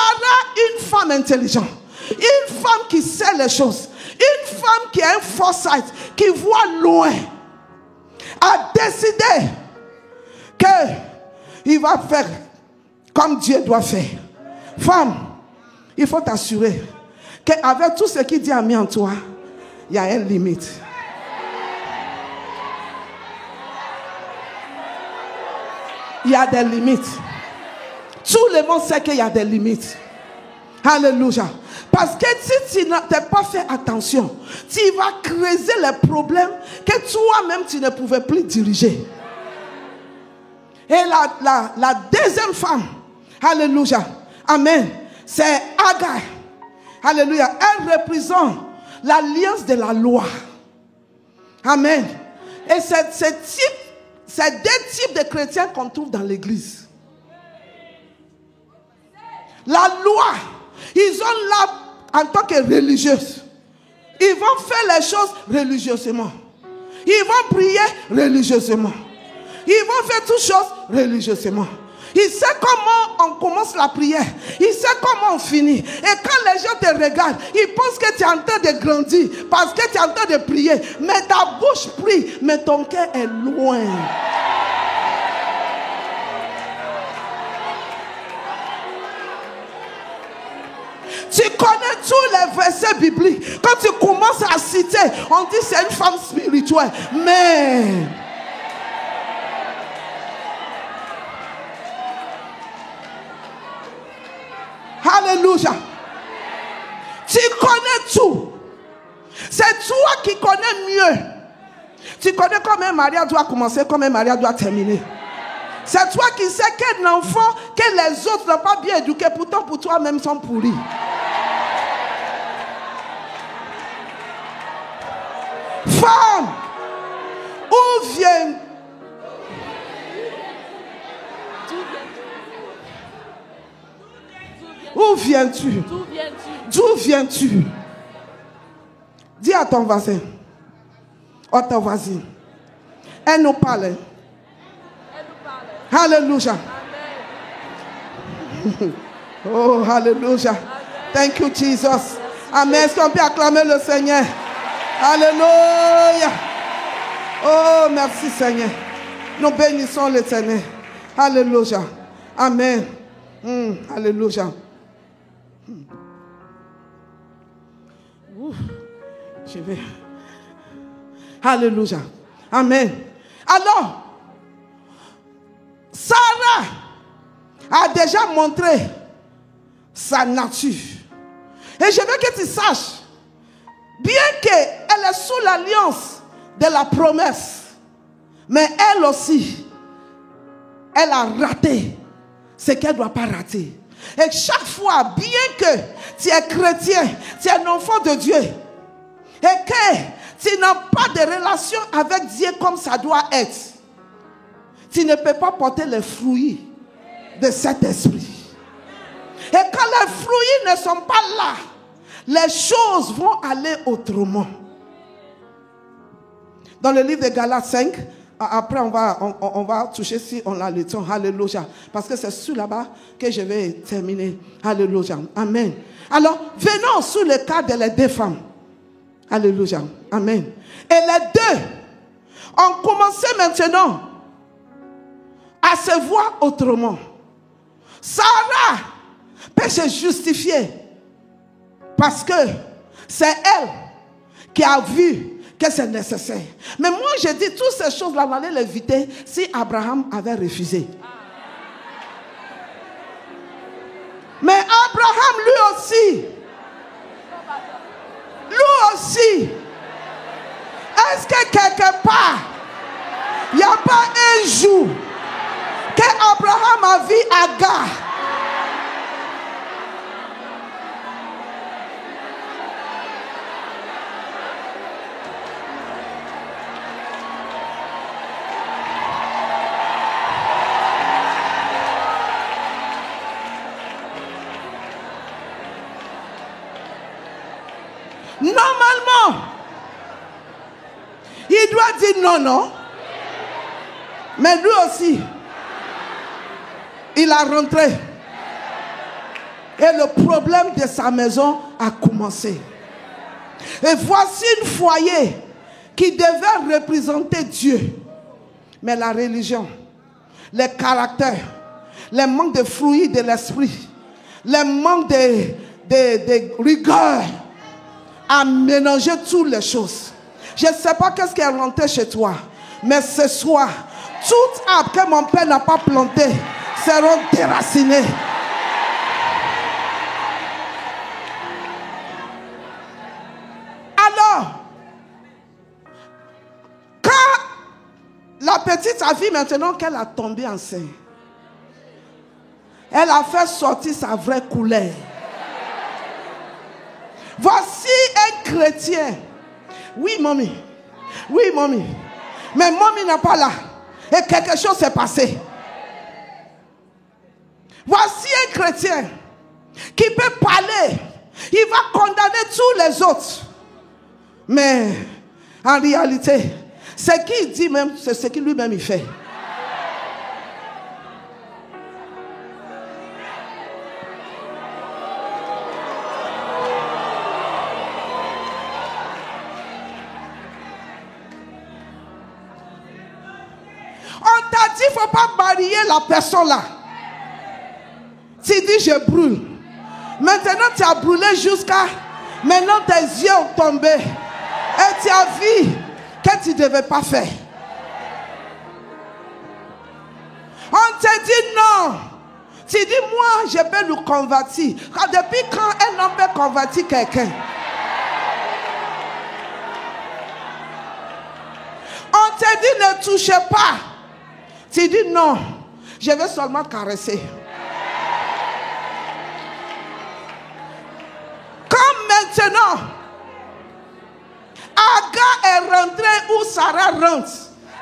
une femme intelligente, une femme qui sait les choses, une femme qui a un foresight, qui voit loin, a décidé qu'il va faire comme Dieu doit faire. Femme, il faut t'assurer qu'avec tout ce qu'il dit a mis en toi, il y a une limite. Il y a des limites. Tout le monde sait qu'il y a des limites. Alléluia. Parce que si tu n'as pas fait attention, tu vas creuser les problèmes que toi-même tu ne pouvais plus diriger. Et la deuxième femme, alléluia, amen, c'est Agar. Alléluia. Elle représente l'alliance de la loi. Amen. Et c'est deux types de chrétiens qu'on trouve dans l'église. La loi, ils ont là en tant que religieuses. Ils vont faire les choses religieusement. Ils vont prier religieusement. Ils vont faire toutes choses religieusement. Ils savent comment on commence la prière. Ils savent comment on finit. Et quand les gens te regardent, ils pensent que tu es en train de grandir parce que tu es en train de prier. Mais ta bouche prie, mais ton cœur est loin. Tu connais tous les versets bibliques. Quand tu commences à citer, on dit c'est une femme spirituelle. Mais alléluia. Tu connais tout. C'est toi qui connais mieux. Tu connais comment un mariage doit commencer, comment un mariage doit terminer. C'est toi qui sais qu'un enfant que les autres n'ont pas bien éduqué, pourtant pour toi-même sont pourris. Femme, où viens-tu? Où viens-tu? D'où viens-tu? Dis à ton voisin, à ton voisine, elle nous parle. Alléluia. Oh, alléluia. Thank you, Jesus. Amen. Est-ce qu'on peut acclamer le Seigneur? Alléluia. Oh, merci Seigneur. Nous bénissons l'Éternel. Alléluia. Amen. Alléluia. Je vais. Alléluia. Amen. Alors, Sarah a déjà montré sa nature. Et je veux que tu saches, bien qu'elle est sous l'alliance de la promesse, mais elle aussi, elle a raté ce qu'elle ne doit pas rater. Et chaque fois, bien que tu es chrétien, tu es un enfant de Dieu, et que tu n'as pas de relation avec Dieu comme ça doit être, tu ne peux pas porter les fruits de cet esprit. Et quand les fruits ne sont pas là, les choses vont aller autrement. Dans le livre de Galates 5, après on va toucher si on a le temps. Alléluia. Parce que c'est sur là-bas que je vais terminer. Alléluia. Amen. Alors, venons sur le cas de les deux femmes. Alléluia. Amen. Et les deux ont commencé maintenant à se voir autrement. Sarah peut se justifier parce que c'est elle qui a vu que c'est nécessaire. Mais moi je dis toutes ces choses-là, on allait l'éviter si Abraham avait refusé. Mais Abraham lui aussi, est-ce que quelque part, il n'y a pas un jour qu'Abraham a vu Agar? Normalement, il doit dire non, non. Mais lui aussi, il a rentré. Et le problème de sa maison a commencé. Et voici un foyer qui devait représenter Dieu. Mais la religion, les caractères, les manques de fruits de l'esprit, les manques de rigueur, à mélanger toutes les choses. Je ne sais pas qu'est-ce qui est rentré chez toi, mais ce soir, toute arbre que mon père n'a pas planté seront déracinées. Alors, quand la petite a vu maintenant qu'elle a tombé enceinte, elle a fait sortir sa vraie couleur. Voici un chrétien. Oui, mamie. Oui, mamie. Mais mamie n'est pas là. Et quelque chose s'est passé. Voici un chrétien qui peut parler. Il va condamner tous les autres. Mais en réalité, ce qu'il dit même, c'est ce qu'il lui-même il fait. Il ne faut pas bariller la personne là. Tu dis je brûle. Maintenant tu as brûlé jusqu'à... Maintenant tes yeux ont tombé. Et tu as vu que tu ne devais pas faire. On te dit non. Tu dis moi je peux le convertir. Depuis quand un homme peut convertir quelqu'un? On te dit ne touchez pas. Tu dis non, je vais seulement caresser. Comme maintenant, Agar est rentrée où Sarah rentre.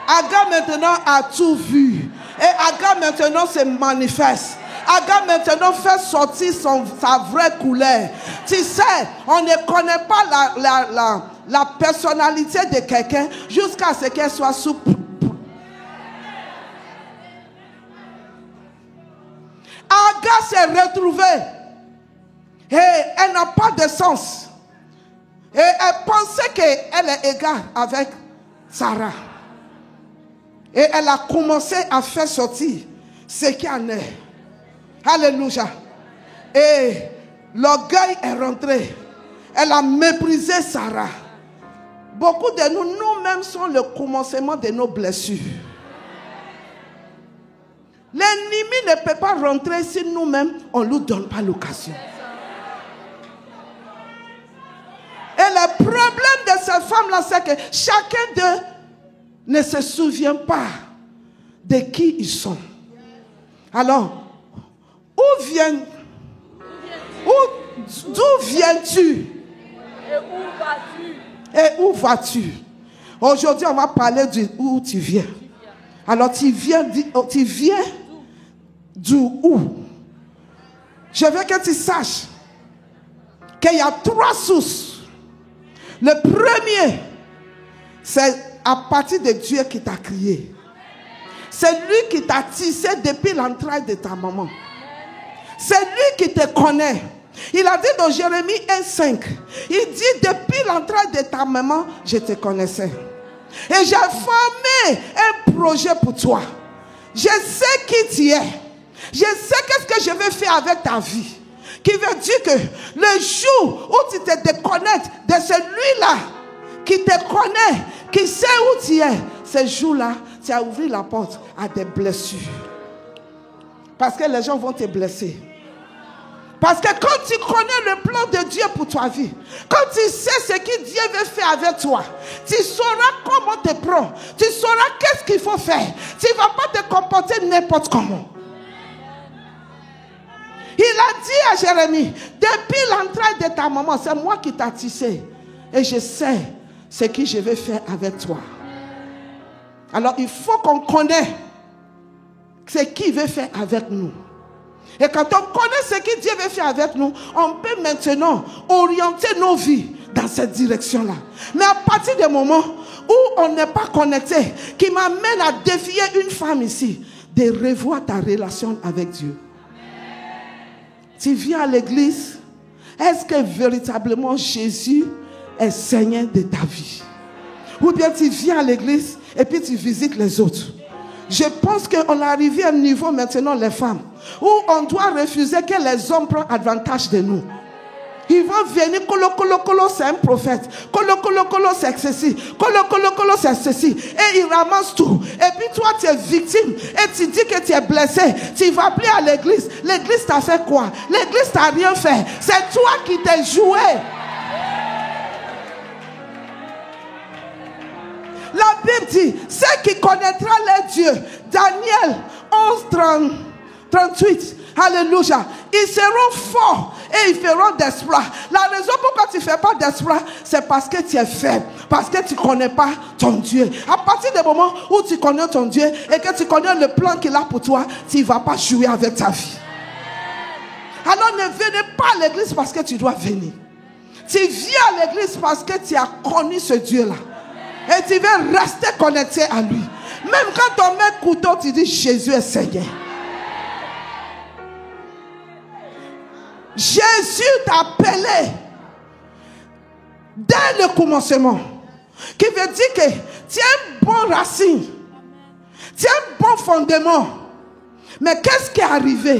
Agar maintenant a tout vu. Et Agar maintenant se manifeste. Agar maintenant fait sortir sa vraie couleur. Tu sais, on ne connaît pas la personnalité de quelqu'un jusqu'à ce qu'elle soit sous. Agar s'est retrouvée et elle n'a pas de sens. Et elle pensait qu'elle est égale avec Sarah. Et elle a commencé à faire sortir ce qui en est. Alléluia. Et l'orgueil est rentré. Elle a méprisé Sarah. Beaucoup de nous, nous-mêmes, sommes le commencement de nos blessures. L'ennemi ne peut pas rentrer si nous-mêmes, on ne lui donne pas l'occasion. Et le problème de cette femme-là, c'est que chacun d'eux ne se souvient pas de qui ils sont. Alors, d'où viens-tu? Et où vas-tu? Aujourd'hui, on va parler d'où tu viens. Alors, tu viens d'où? Je veux que tu saches qu'il y a 3 sources. Le premier, c'est à partir de Dieu qui t'a créé. C'est lui qui t'a tissé depuis l'entraille de ta maman. C'est lui qui te connaît. Il a dit dans Jérémie 1,5, il dit, depuis l'entraille de ta maman, je te connaissais. Et j'ai formé un projet pour toi. Je sais qui tu es. Je sais qu'est-ce que je vais faire avec ta vie. Qui veut dire que le jour où tu te déconnectes de celui-là qui te connaît, qui sait où tu es, ce jour-là, tu as ouvert la porte à des blessures. Parce que les gens vont te blesser. Parce que quand tu connais le plan de Dieu pour ta vie, quand tu sais ce que Dieu veut faire avec toi, tu sauras comment te prendre, tu sauras qu'est-ce qu'il faut faire. Tu ne vas pas te comporter n'importe comment. Il a dit à Jérémie, depuis l'entraille de ta maman, c'est moi qui t'ai tissé. Et je sais ce que je vais faire avec toi. Alors il faut qu'on connaisse ce qu'il veut faire avec nous. Et quand on connaît ce que Dieu veut faire avec nous, on peut maintenant orienter nos vies dans cette direction-là. Mais à partir du moment où on n'est pas connecté, qui m'amène à défier une femme ici, de revoir ta relation avec Dieu. Tu viens à l'église, est-ce que véritablement Jésus est Seigneur de ta vie? Ou bien tu viens à l'église et puis tu visites les autres? Je pense qu'on est arrivé à un niveau maintenant, les femmes, où on doit refuser que les hommes prennent avantage de nous. Ils vont venir, colo, c'est un prophète. Colo, c'est ceci. Colo, c'est ceci. Et ils ramassent tout. Et puis toi, tu es victime. Et tu dis que tu es blessé. Tu vas appeler à l'église. L'église t'a fait quoi? L'église t'a rien fait. C'est toi qui t'es joué. La Bible dit, ceux qui connaîtront leur Dieu, Daniel 11:38, alléluia, ils seront forts et ils feront d'exploits. La raison pourquoi tu ne fais pas d'exploits, c'est parce que tu es faible, parce que tu ne connais pas ton Dieu. À partir du moment où tu connais ton Dieu et que tu connais le plan qu'il a pour toi, tu ne vas pas jouer avec ta vie. Alors ne venez pas à l'église parce que tu dois venir. Tu viens à l'église parce que tu as connu ce Dieu-là. Et tu veux rester connecté à lui. Même quand on met couteau, tu dis Jésus est Seigneur. Jésus t'a appelé dès le commencement. Qui veut dire que tu as une bonne racine. Tu as un bon fondement. Mais qu'est-ce qui est arrivé?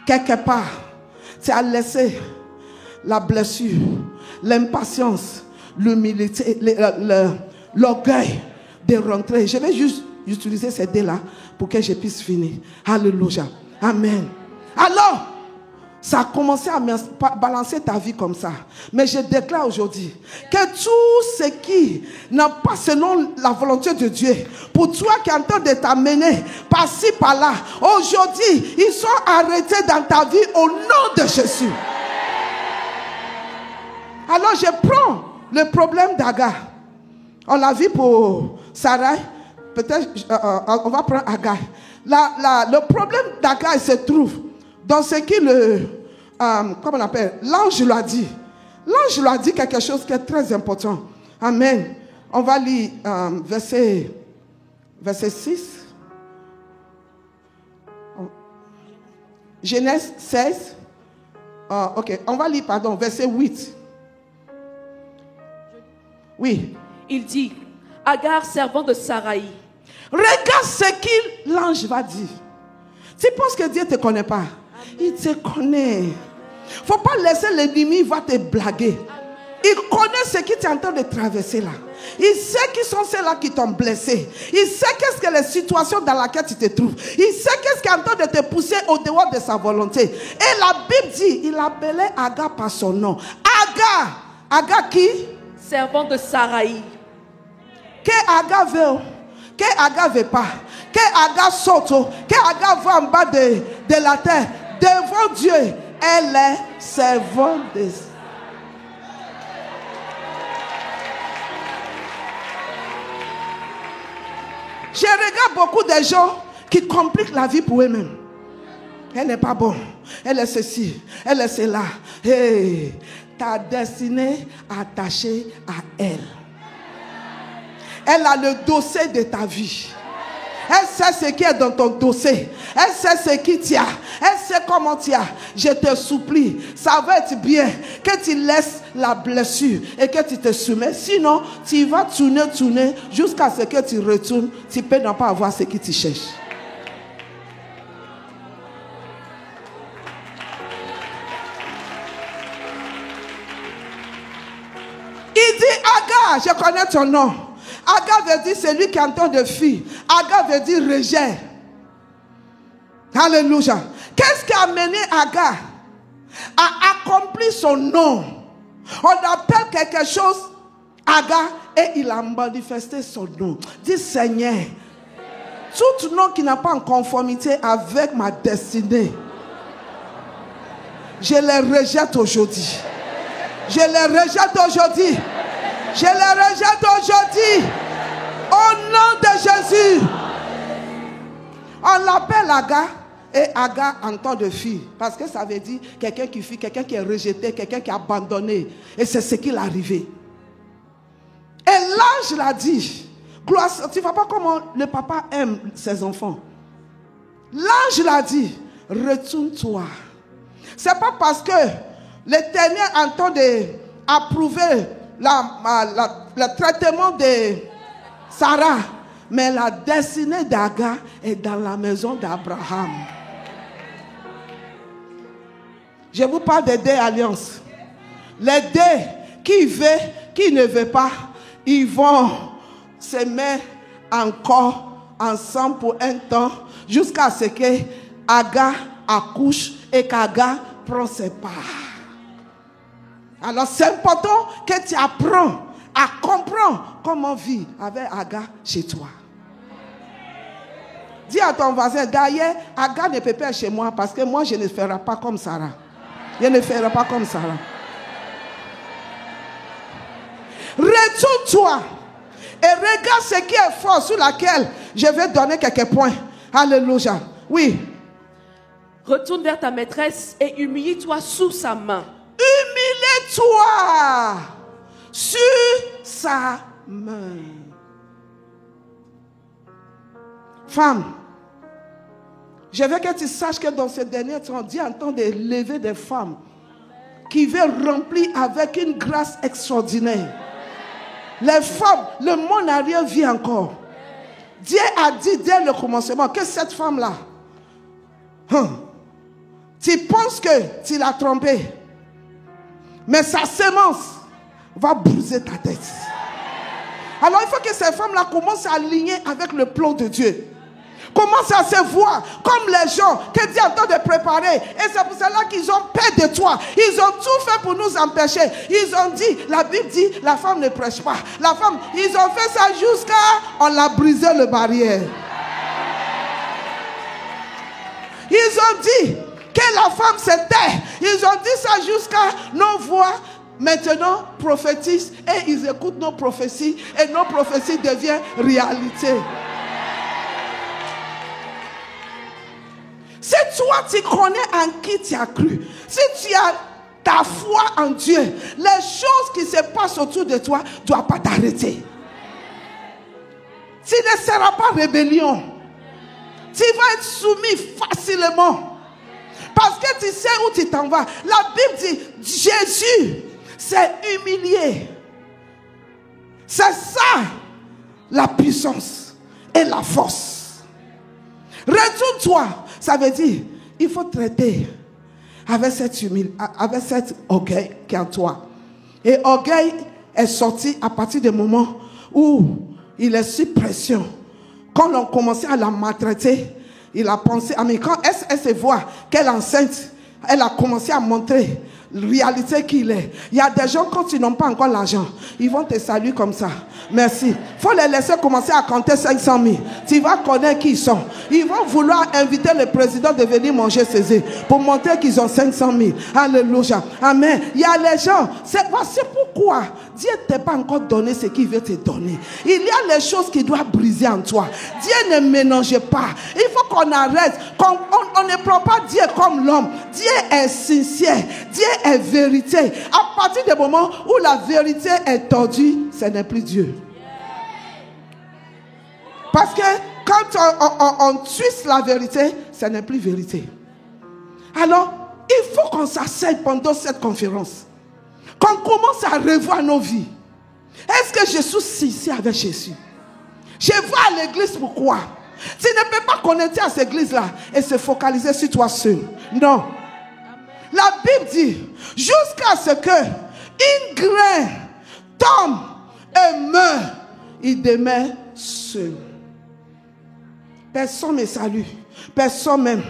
Quelque part, tu as laissé la blessure, l'impatience, l'humilité, l'orgueil de rentrer. Je vais juste utiliser ces deux-là pour que je puisse finir. Alléluia. Amen. Alors, ça a commencé à balancer ta vie comme ça. Mais je déclare aujourd'hui que tout ce qui n'est pas selon la volonté de Dieu, pour toi qui es en train de t'amener par-ci, par-là, aujourd'hui, ils sont arrêtés dans ta vie au nom de Jésus. Alors, je prends le problème d'Agar. On l'a vu pour Sarah. Peut-être on va prendre Agar. Le problème d'Agar se trouve dans ce que comment on appelle, l'ange lui a dit. L'ange lui a dit quelque chose qui est très important. Amen. On va lire verset 6. Genèse 16. Ok, on va lire, pardon, verset 8. Oui. Il dit, Agar, servant de Saraï. Regarde ce que l'ange va dire. Tu penses que Dieu ne te connaît pas? Il te connaît. Il ne faut pas laisser l'ennemi va te blaguer. Il connaît ce qui est en train de traverser là. Il sait qui sont ceux-là qui t'ont blessé. Il sait qu'est-ce que les situations dans lesquelles tu te trouves. Il sait qu'est-ce qui est en train de te pousser au dehors de sa volonté. Et la Bible dit, il appelait Agar par son nom. Agar. Agar qui? Servant de Sarai. Que Agar veut. Que Agar veut pas. Que Agar saute. Que Agar va en bas de la terre. Devant Dieu. Elle est servante de... Je regarde beaucoup de gens qui compliquent la vie pour eux-mêmes. Elle n'est pas bonne. Elle est ceci. Elle est cela. Hey, ta destinée attachée à elle. Elle a le dossier de ta vie. Elle sait ce qui est dans ton dossier. Elle sait ce qui tient. Elle sait comment tu as. Je te supplie, ça va être bien que tu laisses la blessure et que tu te soumets. Sinon, tu vas tourner jusqu'à ce que tu retournes. Tu peux ne pas avoir ce que tu cherches. Il dit, Agar, je connais ton nom. Agar veut dire celui qui entend de fuir. Agar veut dire rejet. Alléluia. Qu'est-ce qui a amené Agar à accomplir son nom? On appelle quelque chose Agar et il a manifesté son nom. Dis Seigneur, tout nom qui n'a pas en conformité avec ma destinée, je les rejette aujourd'hui. Je les rejette aujourd'hui. Je les rejette aujourd'hui. Au nom de Jésus. On l'appelle Agar. Et Agar en temps de fille. Parce que ça veut dire quelqu'un qui fuit, quelqu'un qui est rejeté, quelqu'un qui est abandonné. Et c'est ce qui est arrivé. Et l'ange l'a dit. Gloire, tu ne vois pas comment le papa aime ses enfants. L'ange l'a dit. Retourne-toi. C'est pas parce que l'Éternel entend d'approuver le traitement de Sarah, mais la destinée d'Agar est dans la maison d'Abraham. Je vous parle des deux alliances. Les deux qui veulent, qui ne veulent pas, ils vont se mettre encore ensemble pour un temps jusqu'à ce que Agar accouche et qu'Agar prend ses parts. Alors c'est important que tu apprends à comprendre comment vivre avec Agar chez toi. Dis à ton voisin, d'ailleurs, Agar ne peut pas chez moi parce que moi je ne ferai pas comme Sarah. Je ne ferai pas comme Sarah. Retourne-toi et regarde ce qui est fort sur laquelle je vais donner quelques points. Alléluia. Oui. Retourne vers ta maîtresse et humilie-toi sous sa main. Humilie-toi sur sa main. Femme, je veux que tu saches que dans ce dernier temps, Dieu entend de lever des femmes qui veulent remplir avec une grâce extraordinaire. Les femmes, le monde n'a rien vu encore. Dieu a dit dès le commencement que cette femme-là, tu penses que tu l'as trompée, mais sa sémence va briser ta tête. Alors il faut que ces femmes-là commencent à aligner avec le plan de Dieu. Commence à se voir comme les gens que Dieu est en train de préparer. Et c'est pour cela qu'ils ont peur de toi. Ils ont tout fait pour nous empêcher. Ils ont dit, la Bible dit, la femme ne prêche pas. La femme, ils ont fait ça jusqu'à, on l'a brisé le barrière. Ils ont dit que la femme se tait. Ils ont dit ça jusqu'à nos voix. Maintenant, prophétisent et ils écoutent nos prophéties. Et nos prophéties deviennent réalité. Si toi tu connais en qui tu as cru, si tu as ta foi en Dieu, les choses qui se passent autour de toi ne doivent pas t'arrêter. Tu ne seras pas rébellion. Tu vas être soumis facilement. Parce que tu sais où tu t'en vas. La Bible dit, Jésus s'est humilié. C'est ça la puissance et la force. Retourne-toi. Ça veut dire, il faut traiter avec cette orgueil qui est en toi. Et orgueil est sorti à partir du moment où il est sous pression. Quand on commençait à la maltraiter, il a pensé, mais quand elle se voit qu'elle est enceinte, elle a commencé à montrer la réalité qu'il est. Il y a des gens, quand ils n'ont pas encore l'argent, ils vont te saluer comme ça. Merci. Il faut les laisser commencer à compter 500 000. Tu vas connaître qui ils sont. Ils vont vouloir inviter le président de venir manger chez eux pour montrer qu'ils ont 500 000. Alléluia. Amen. Il y a les gens. C'est pourquoi Dieu ne t'a pas encore donné ce qu'il veut te donner. Il y a les choses qui doivent briser en toi. Dieu ne mélange pas. Il faut qu'on arrête. On ne prend pas Dieu comme l'homme. Dieu est sincère. Dieu est vérité. À partir du moment où la vérité est tordue, ce n'est plus Dieu. Parce que quand on twiste la vérité, ce n'est plus vérité. Alors, il faut qu'on s'asseye pendant cette conférence. Qu'on commence à revoir nos vies. Est-ce que je suis ici avec Jésus? Je vais à l'église, pourquoi? Tu ne peux pas connecter à cette église-là et se focaliser sur toi seul. Non. La Bible dit, jusqu'à ce que une graine tombe et meurt, il demeure seul. Personne ne me salue, personne m'aime,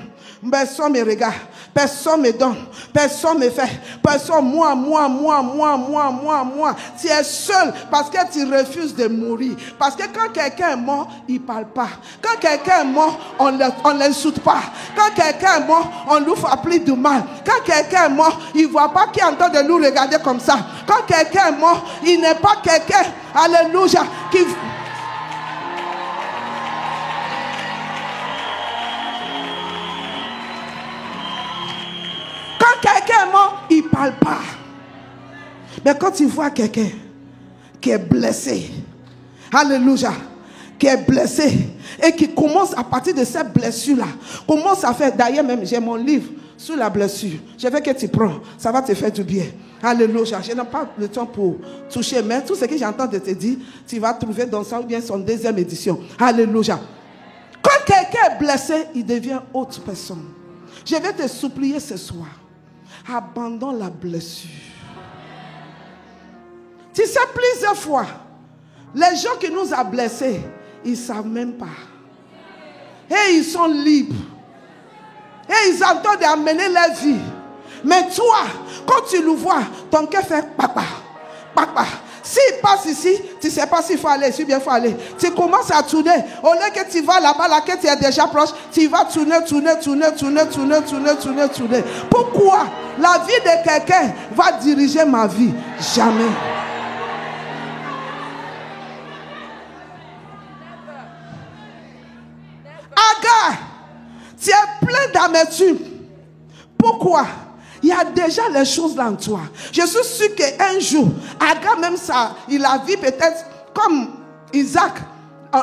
personne me regarde, personne me donne, personne me fait, personne, moi. Tu es seul parce que tu refuses de mourir. Parce que quand quelqu'un est mort, il ne parle pas. Quand quelqu'un est mort, on ne l'insulte pas. Quand quelqu'un est mort, on nous fait plus du mal. Quand quelqu'un est mort, il ne voit pas qu'il est en train de nous regarder comme ça. Quand quelqu'un est mort, il n'est pas quelqu'un, alléluia, qui... Quelqu'un est mort, il ne parle pas. Mais quand tu vois quelqu'un qui est blessé, alléluia, qui est blessé et qui commence à partir de cette blessure-là, commence à faire, d'ailleurs même j'ai mon livre sur la blessure. Je veux que tu prends, ça va te faire du bien. Alléluia, je n'ai pas le temps pour toucher, mais tout ce que j'entends de te dire, tu vas trouver dans ça ou bien son deuxième édition. Alléluia. Quand quelqu'un est blessé, il devient autre personne. Je vais te supplier ce soir. Abandonne la blessure. Tu sais, plusieurs fois, les gens qui nous ont blessés, ils ne savent même pas. Et ils sont libres. Et ils entendent amener leur vie. Mais toi, quand tu le vois, ton cœur fait papa, papa. S'il passe ici, tu ne sais pas s'il faut aller, si bien il faut aller. Tu commences à tourner. Au lieu que tu vas là-bas, là, que tu es déjà proche, tu vas tourner. Pourquoi? La vie de quelqu'un va diriger ma vie. Jamais. Agar, tu es plein d'amertume. Pourquoi? Il y a déjà les choses là en toi. Je suis sûr qu'un jour, Agar même ça, il a vu peut-être comme Isaac.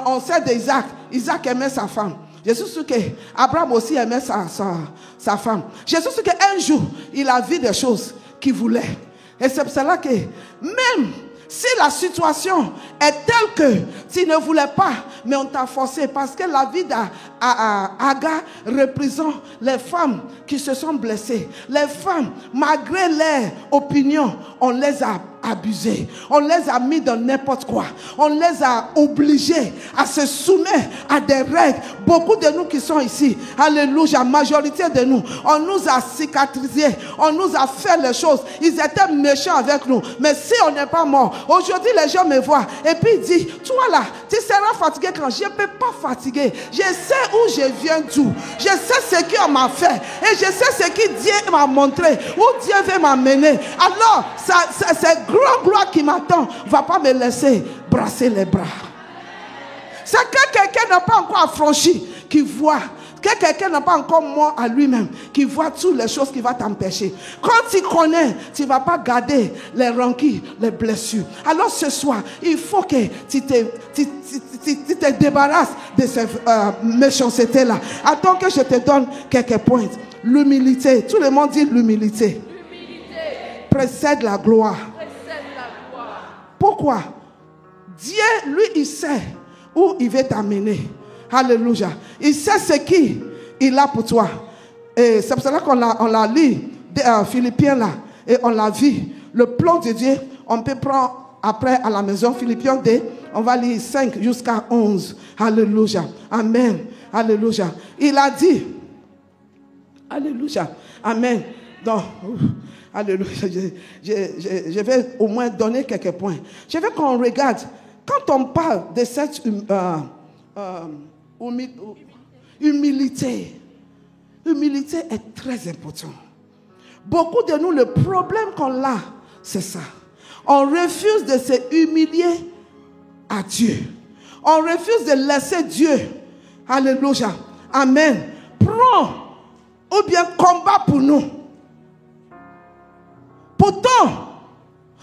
On sait d'Isaac. Isaac aimait sa femme. Je suis sûr qu'Abraham aussi aimait sa femme. Je suis sûr qu'un jour, il a vu des choses qu'il voulait. Et c'est pour cela que même si la situation est telle que tu ne voulais pas, mais on t'a forcé, parce que la vie d'Agar représente les femmes qui se sont blessées. Les femmes, malgré leur opinion, on les a abusées. On les a mis dans n'importe quoi. On les a obligés à se soumettre à des règles. Beaucoup de nous qui sont ici, alléluia, majorité de nous, on nous a cicatrisés. On nous a fait les choses. Ils étaient méchants avec nous. Mais si on n'est pas mort, aujourd'hui les gens me voient et puis ils disent, toi là, tu seras fatigué quand je ne peux pas fatiguer. Je sais où je viens d'où. Je sais ce qu'on m'a fait. Et je sais ce que Dieu m'a montré. Où Dieu veut m'amener. Alors, cette grande gloire qui m'attend ne va pas me laisser brasser les bras. C'est que quelqu'un n'a pas encore affranchi qui voit. Que quelqu'un n'a pas encore mort à lui-même, qui voit toutes les choses qui vont t'empêcher. Quand tu connais, tu ne vas pas garder les rancœurs, les blessures. Alors ce soir, il faut que tu te débarrasses de cette méchanceté-là. Attends que je te donne quelques points. L'humilité, tout le monde dit l'humilité. Précède la gloire. Pourquoi? Dieu, lui, il sait où il veut t'amener. Alléluia. Il sait ce qu'il a pour toi. Et c'est pour cela qu'on l'a lu, Philippiens là, et on l'a vu. Le plan de Dieu on peut prendre après à la maison Philippiens 2, on va lire 5 jusqu'à 11. Alléluia. Amen. Alléluia. Il a dit, alléluia. Amen. Donc, alléluia. Je vais au moins donner quelques points. Je veux qu'on regarde, quand on parle de cette humilité, humilité est très important. Beaucoup de nous, le problème qu'on a, c'est ça. On refuse de se humilier à Dieu. On refuse de laisser Dieu, alléluia, amen, prendre ou bien combat pour nous. Pourtant,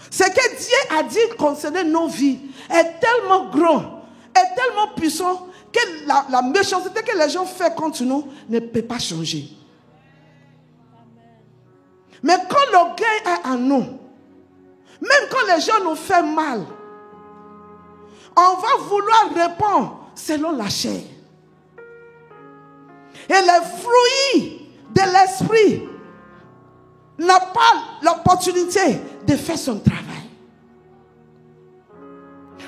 ce que Dieu a dit concernant nos vies est tellement grand, est tellement puissant que la méchanceté que les gens font contre nous ne peut pas changer. Mais quand l'orgueil est en nous, même quand les gens nous font mal, on va vouloir répondre selon la chair. Et les fruits de l'esprit n'a pas l'opportunité de faire son travail.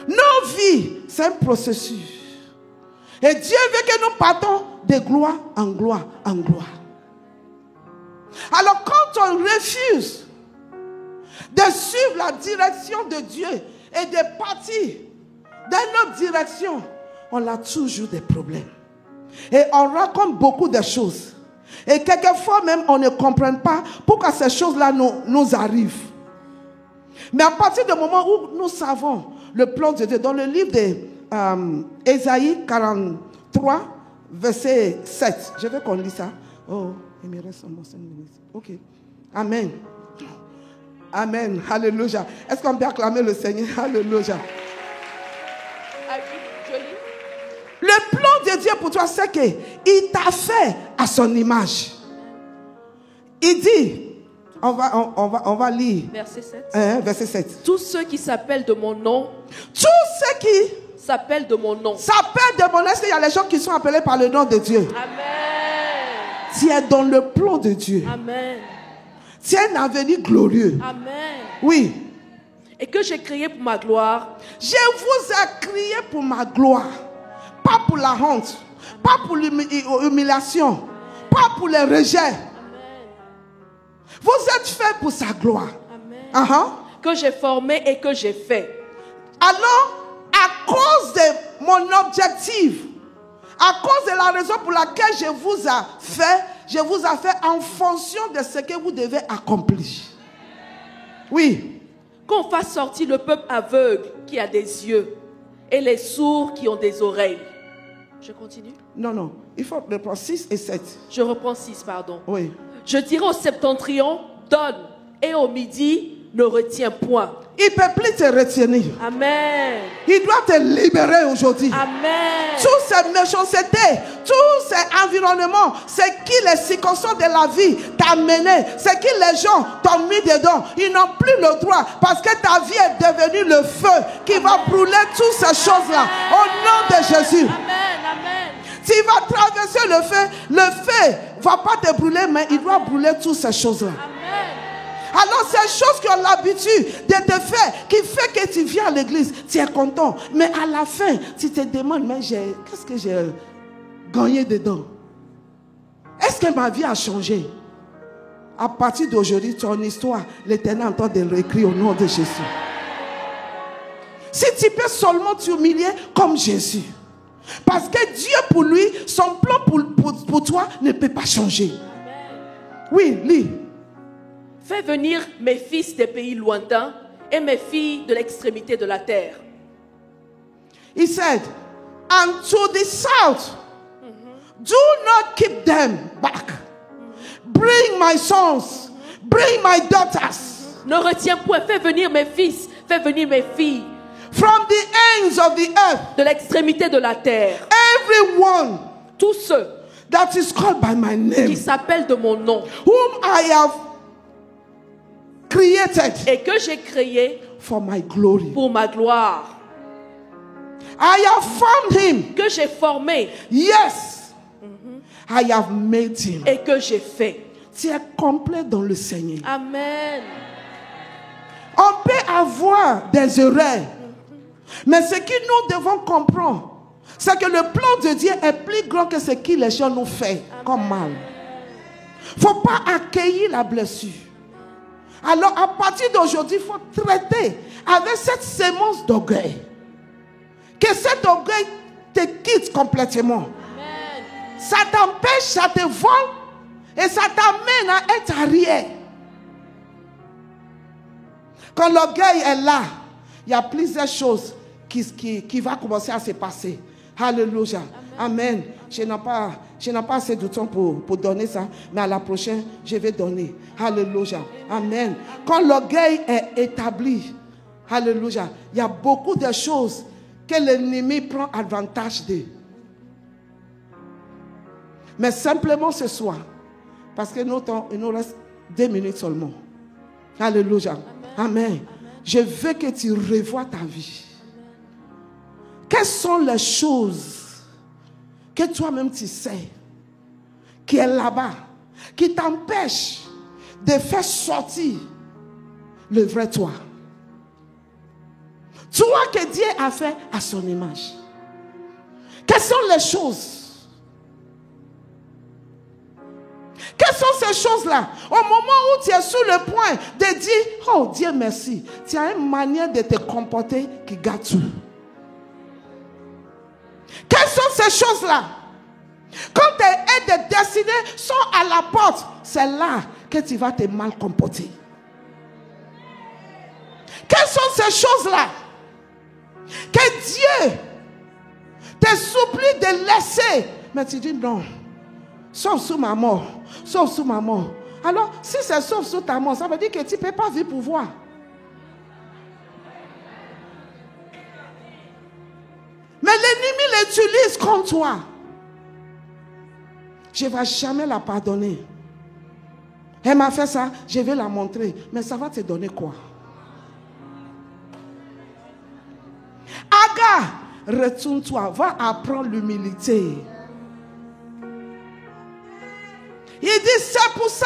Nos vies, c'est un processus. Et Dieu veut que nous partons de gloire en gloire en gloire. Alors quand on refuse de suivre la direction de Dieu et de partir dans notre direction, on a toujours des problèmes. Et on raconte beaucoup de choses. Et quelquefois même, on ne comprend pas pourquoi ces choses-là nous arrivent. Mais à partir du moment où nous savons le plan de Dieu, dans le livre d'Ésaïe 43, verset 7, je veux qu'on lise ça. Oh, il me reste seulement 5 minutes. Ok. Amen. Amen. Alléluia. Est-ce qu'on peut acclamer le Seigneur? Alléluia. Le plan de Dieu pour toi, c'est qu'il t'a fait à son image. Il dit, on va lire. Verset 7. Verset 7. Tous ceux qui s'appellent de mon nom. Tous ceux qui s'appellent de mon nom. S'appellent de mon nom. Est-ce qu'il y a les gens qui sont appelés par le nom de Dieu? Amen. Tu es dans le plan de Dieu. Amen. Tu as un avenir glorieux. Amen. Oui. Et que j'ai créé pour ma gloire. Je vous ai créé pour ma gloire. Pas pour la honte, pas pour l'humiliation, pas pour le rejet. Amen. Vous êtes fait pour sa gloire. Amen. Que j'ai formé et que j'ai fait. Alors, à cause de mon objectif, à cause de la raison pour laquelle je vous ai fait en fonction de ce que vous devez accomplir. Oui. Qu'on fasse sortir le peuple aveugle qui a des yeux et les sourds qui ont des oreilles. Je continue? Non. Il faut reprendre 6 et 7. Je reprends 6, pardon. Oui. Je dirai au septentrion, donne. Et au midi, ne retiens point. Il ne peut plus te retenir. Amen. Il doit te libérer aujourd'hui. Amen. Toutes ces méchancetés, tous ces environnements, c'est qui les circonstances de la vie t'a mené, c'est qui les gens t'ont mis dedans. Ils n'ont plus le droit parce que ta vie est devenue le feu qui va brûler toutes ces choses-là. Au nom de Jésus. Amen. Amen. Tu vas traverser le feu ne va pas te brûler, mais il doit brûler toutes ces choses-là. Amen. Alors ces choses qui ont l'habitude de te faire, qui fait que tu viens à l'église, tu es content. Mais à la fin, tu te demandes, mais qu'est-ce que j'ai gagné dedans? Est-ce que ma vie a changé? À partir d'aujourd'hui, ton histoire, l'Éternel est en train de l'écrire au nom de Jésus. Si tu peux seulement t'humilier comme Jésus. Parce que Dieu pour lui, son plan pour toi ne peut pas changer. Oui, lis. Fais venir mes fils des pays lointains et mes filles de l'extrémité de la terre. He said, and to the south, do not keep them back. Bring my sons, bring my daughters. Ne retiens point, fais venir mes fils, fais venir mes filles. From the ends of the earth, de l'extrémité de la terre. Everyone, tous ceux that is called by my name, qui s'appellent de mon nom, whom I have created, et que j'ai créé for my glory, pour ma gloire. I have formed him, que j'ai formé. Yes, I have made him, et que j'ai fait. Tu es complet dans le Seigneur. Amen. On peut avoir des erreurs. Mais ce que nous devons comprendre, c'est que le plan de Dieu est plus grand que ce que les gens nous font comme mal. Il ne faut pas accueillir la blessure. Alors à partir d'aujourd'hui, il faut traiter avec cette sémence d'orgueil. Que cet orgueil te quitte complètement. Amen. Ça t'empêche, ça te vole et ça t'amène à être arrière. Quand l'orgueil est là, il y a plusieurs choses qui vont commencer à se passer. Alléluia. Amen. Je n'ai pas assez de temps pour donner ça, mais à la prochaine, je vais donner. Alléluia. Amen. Quand l'orgueil est établi, alléluia, il y a beaucoup de choses que l'ennemi prend avantage de. Mais simplement ce soir, parce que il nous reste 2 minutes seulement. Alléluia. Amen. Amen. Je veux que tu revoies ta vie. Quelles sont les choses que toi-même tu sais, qui est là-bas, qui t'empêche de faire sortir le vrai toi? Toi que Dieu a fait à son image. Quelles sont les choses? Quelles sont ces choses-là? Au moment où tu es sur le point de dire, oh Dieu merci, tu as une manière de te comporter qui garde tout. Quelles sont ces choses-là? Quand tes aides de destinée sont à la porte, c'est là que tu vas te mal comporter. Quelles sont ces choses-là que Dieu te supplie de laisser, mais tu dis non, sauf sous ma mort, sauf sous ma mort. Alors, si c'est sauf sous ta mort, ça veut dire que tu ne peux pas vivre pour voir. Mais l'ennemi l'utilise contre toi. Je ne vais jamais la pardonner. Elle m'a fait ça, je vais la montrer. Mais ça va te donner quoi? Agar, retourne-toi, va apprendre l'humilité. Il dit, c'est pour ça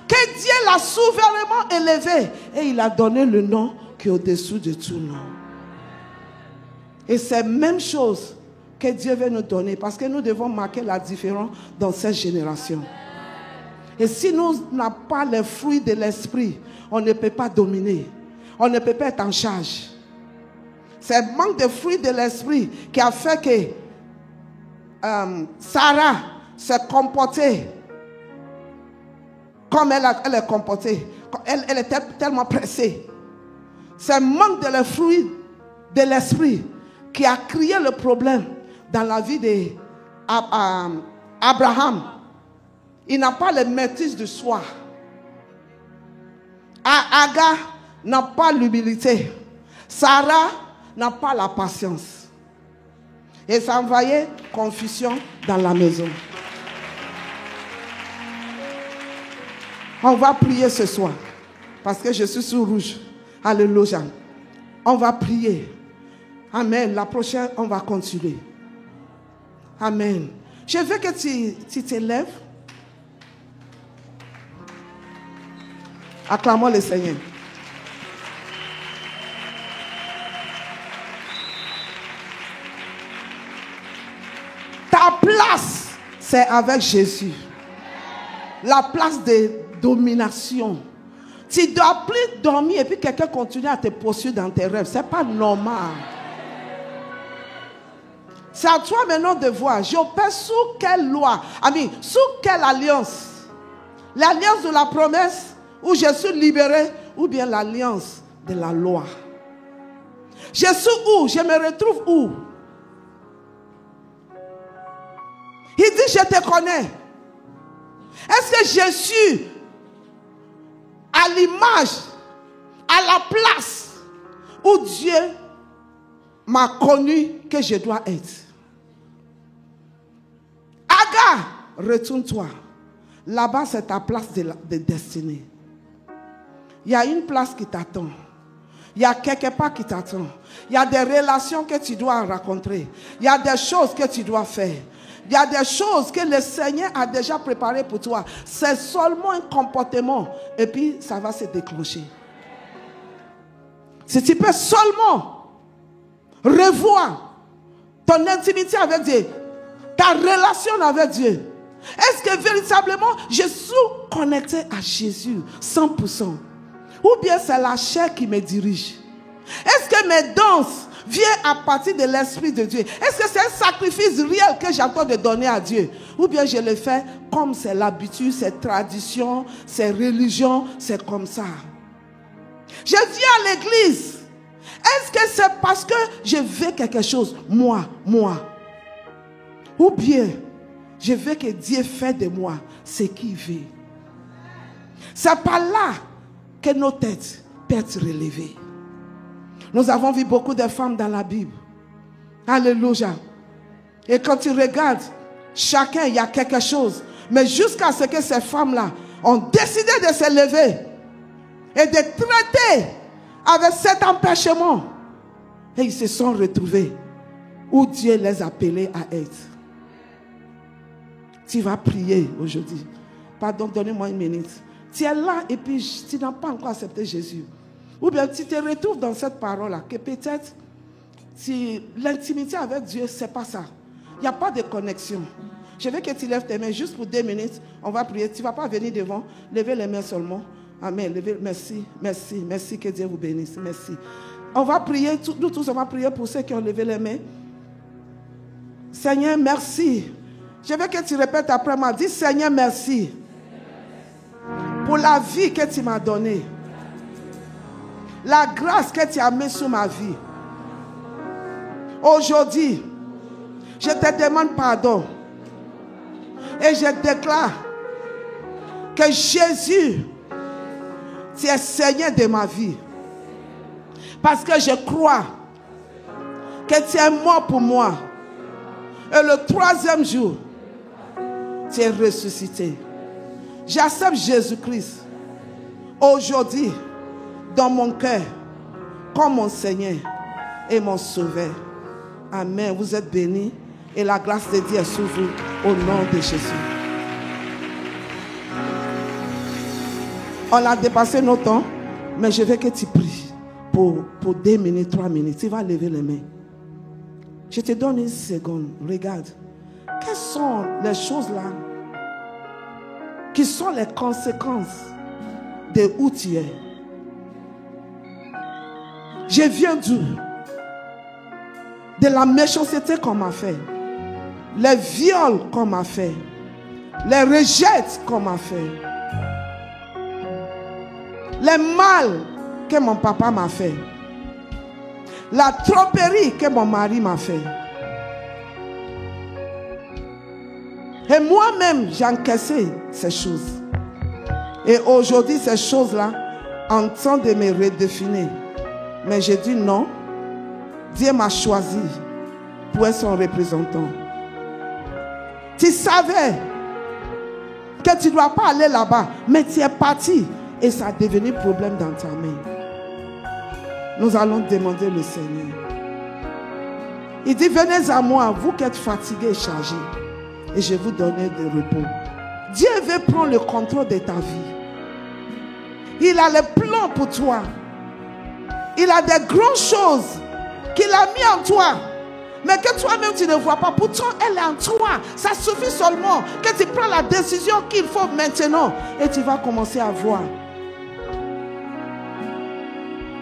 que Dieu l'a souverainement élevé. Et il a donné le nom qui est au-dessous de tout nom. Et c'est la même chose que Dieu veut nous donner. Parce que nous devons marquer la différence dans cette génération. Et si nous n'avons pas les fruits de l'esprit, on ne peut pas dominer. On ne peut pas être en charge. C'est le manque de fruits de l'esprit qui a fait que Sarah s'est comportée comme elle est comportée. Elle était tellement pressée. C'est le manque de les fruits de l'esprit qui a créé le problème dans la vie d'Abraham. Il n'a pas le maîtrise de soi. Agar n'a pas l'humilité. Sarah n'a pas la patience. Et ça envoyait confusion dans la maison. On va prier ce soir. Parce que je suis sous rouge. Alléluia. On va prier. Amen. La prochaine, on va continuer. Amen. Je veux que tu t'élèves. Acclamons le Seigneur. Ta place, c'est avec Jésus. La place de domination. Tu ne dois plus dormir et puis quelqu'un continue à te poursuivre dans tes rêves. Ce n'est pas normal. C'est à toi maintenant de voir. J'opère sous quelle loi? Sous quelle alliance? L'alliance de la promesse où je suis libéré ou bien l'alliance de la loi? Je suis où? Je me retrouve où? Il dit, je te connais. Est-ce que je suis à l'image, à la place où Dieu m'a connu que je dois être? Agar, retourne-toi. Là-bas, c'est ta place de destinée. Il y a une place qui t'attend. Il y a quelque part qui t'attend. Il y a des relations que tu dois rencontrer. Il y a des choses que tu dois faire. Il y a des choses que le Seigneur a déjà préparées pour toi. C'est seulement un comportement. Et puis, ça va se déclencher. Si tu peux seulement revoir ton intimité avec Dieu, ta relation avec Dieu. Est-ce que véritablement je suis connecté à Jésus 100%? Ou bien c'est la chair qui me dirige? Est-ce que mes danses viennent à partir de l'Esprit de Dieu? Est-ce que c'est un sacrifice réel que j'attends de donner à Dieu? Ou bien je le fais comme c'est l'habitude, c'est tradition, c'est religion, c'est comme ça? Je viens à l'église. Est-ce que c'est parce que je veux quelque chose? Moi. Ou bien je veux que Dieu fait de moi ce qu'il veut. C'est par là que nos têtes peuvent être relevées. Nous avons vu beaucoup de femmes dans la Bible. Alléluia. Et quand tu regardes, chacun, il y a quelque chose. Mais jusqu'à ce que ces femmes-là ont décidé de se lever et de traiter avec cet empêchement. Et ils se sont retrouvés où Dieu les a appelés à être. Tu vas prier aujourd'hui. Pardon, donnez-moi une minute. Tu es là et puis tu n'as pas encore accepté Jésus. Ou bien tu te retrouves dans cette parole-là, que peut-être l'intimité avec Dieu, ce n'est pas ça. Il n'y a pas de connexion. Je veux que tu lèves tes mains juste pour 2 minutes. On va prier. Tu ne vas pas venir devant. Levez les mains seulement. Amen. Merci. Que Dieu vous bénisse. Merci. On va prier. Nous tous, on va prier pour ceux qui ont levé les mains. Seigneur, merci. Je veux que tu répètes après moi. Dis, Seigneur, merci pour la vie que tu m'as donnée. La grâce que tu as mise sur ma vie. Aujourd'hui, je te demande pardon. Et je déclare que Jésus, tu es Seigneur de ma vie. Parce que je crois que tu es mort pour moi. Et le 3e jour, tu es ressuscité. J'accepte Jésus-Christ aujourd'hui dans mon cœur comme mon Seigneur et mon Sauveur. Amen. Vous êtes bénis et la grâce de Dieu est sur vous au nom de Jésus. On a dépassé nos temps, mais je veux que tu pries pour 2 minutes, 3 minutes. Tu vas lever les mains. Je te donne 1 seconde. Regarde. Quelles sont les choses là qui sont les conséquences de où tu es? Je viens d'où? De la méchanceté qu'on m'a fait. Les viols qu'on m'a fait. Les rejets qu'on m'a fait. Les mal que mon papa m'a fait. La tromperie que mon mari m'a fait. Et moi-même, j'ai encaissé ces choses. Et aujourd'hui, ces choses-là, en train de me redéfinir. Mais j'ai dit non. Dieu m'a choisi pour être son représentant. Tu savais que tu ne dois pas aller là-bas, mais tu es parti et ça a devenu problème dans ta main. Nous allons demander le Seigneur. Il dit, venez à moi, vous qui êtes fatigués et chargés, et je vous donnerai de repos. Dieu veut prendre le contrôle de ta vie. Il a le plan pour toi. Il a des grandes choses qu'il a mis en toi, mais que toi-même tu ne vois pas. Pourtant, elle est en toi. Ça suffit seulement que tu prends la décision qu'il faut maintenant et tu vas commencer à voir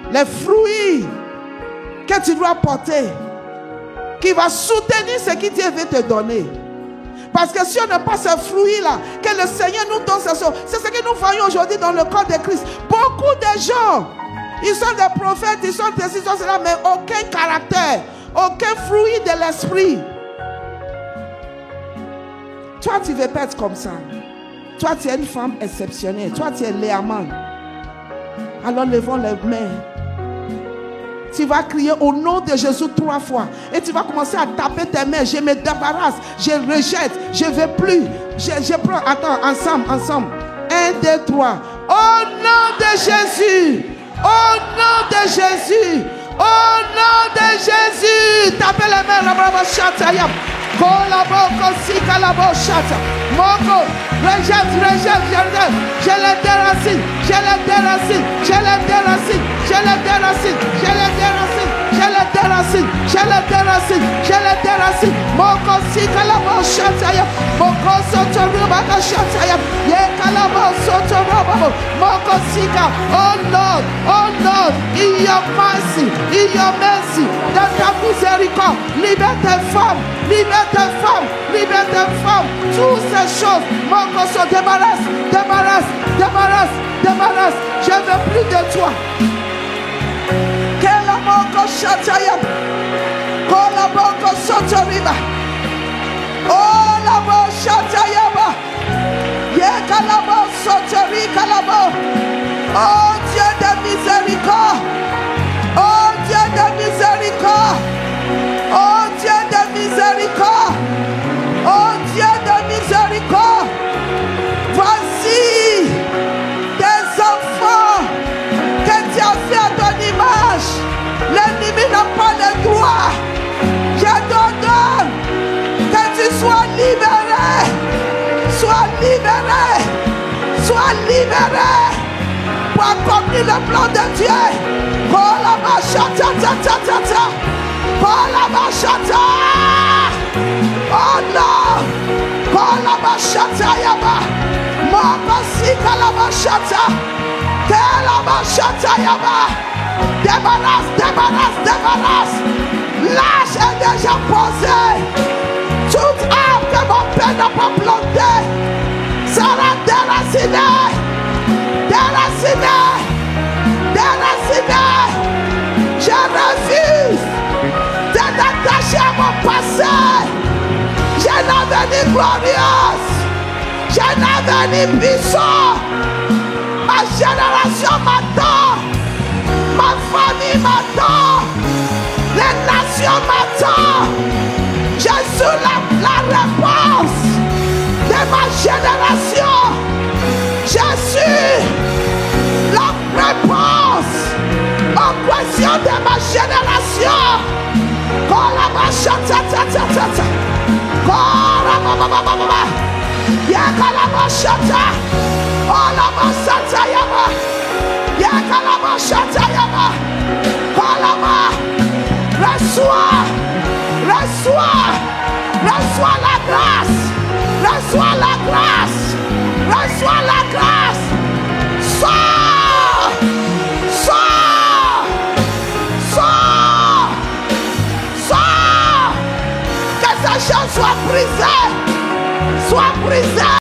les fruits que tu dois porter, qui va soutenir ce que Dieu veut te donner. Parce que si on n'a pas ces fruits-là, que le Seigneur nous donne, c'est ce que nous voyons aujourd'hui dans le corps de Christ. Beaucoup de gens, ils sont des prophètes, ils sont des histoires, mais aucun caractère, aucun fruit de l'esprit. Toi, tu ne veux pas être comme ça. Toi, tu es une femme exceptionnelle. Toi, tu es Léaman. Alors, levons les mains. Tu vas crier au nom de Jésus 3 fois. Et tu vas commencer à taper tes mains. Je me débarrasse. Je rejette. Je ne veux plus. Je prends. Attends, ensemble. 1, 2, 3. Au nom de Jésus. Au nom de Jésus. Au nom de Jésus. Tapez les mains. La bravo chata. Kolabo kosika labo chata. Moko, rejette, je les déracine, je les déracine, je les déracine, je les déracine, je les déracine, je les déracine, je les déracine, je les déracine. Moko si kalabo shataya, moko sotoruba shataya, ye kalabo sotoruba, moko sika. Oh Lord, in your mercy, dans ta miséricorde, libère tes femmes, libère tes femmes, libère tes femmes. Toutes ces choses, moko se débarrasse, débarrasse, débarrasse, débarrasse. Je ne veux plus de toi. Kela moko shataya, kola moko sotoriba. Oh la mo shataya ba, ye kalabo sotori kalabo. Oh Dieu de miséricorde, oh Dieu de miséricorde, oh Dieu de miséricorde, oh Dieu de miséricorde. Voici des enfants que tu as fait à ton image. L'ennemi n'a pas le droit. Je t'ordonne que tu sois libéré, sois libéré, sois libéré. Pour accomplir le plan de Dieu. Kola machata ta ta ta ta. Kola machata. Oh non. Kola machata yaba. Moko si kala machata. Kala machata yaba. Débarrasse, débarrasse, débarrasse. L'âge est déjà posé. Toute âme que mon père n'a pas plantée sera déracinée. Déraciné, déraciné. Je refuse de t'attacher à mon passé. J'ai un avenir glorieuse. J'ai un avenir puissant. Ma génération m'attend. Ma famille m'attend. Les nations m'attendent. Je suis la réponse de ma génération. Je suis la réponse aux questions de ma génération. Reçois la grâce. Reçois la grâce. Reçois la grâce. Sors. Sors. Sors. Sors. Que ces choses soient brisées. Soient brisées.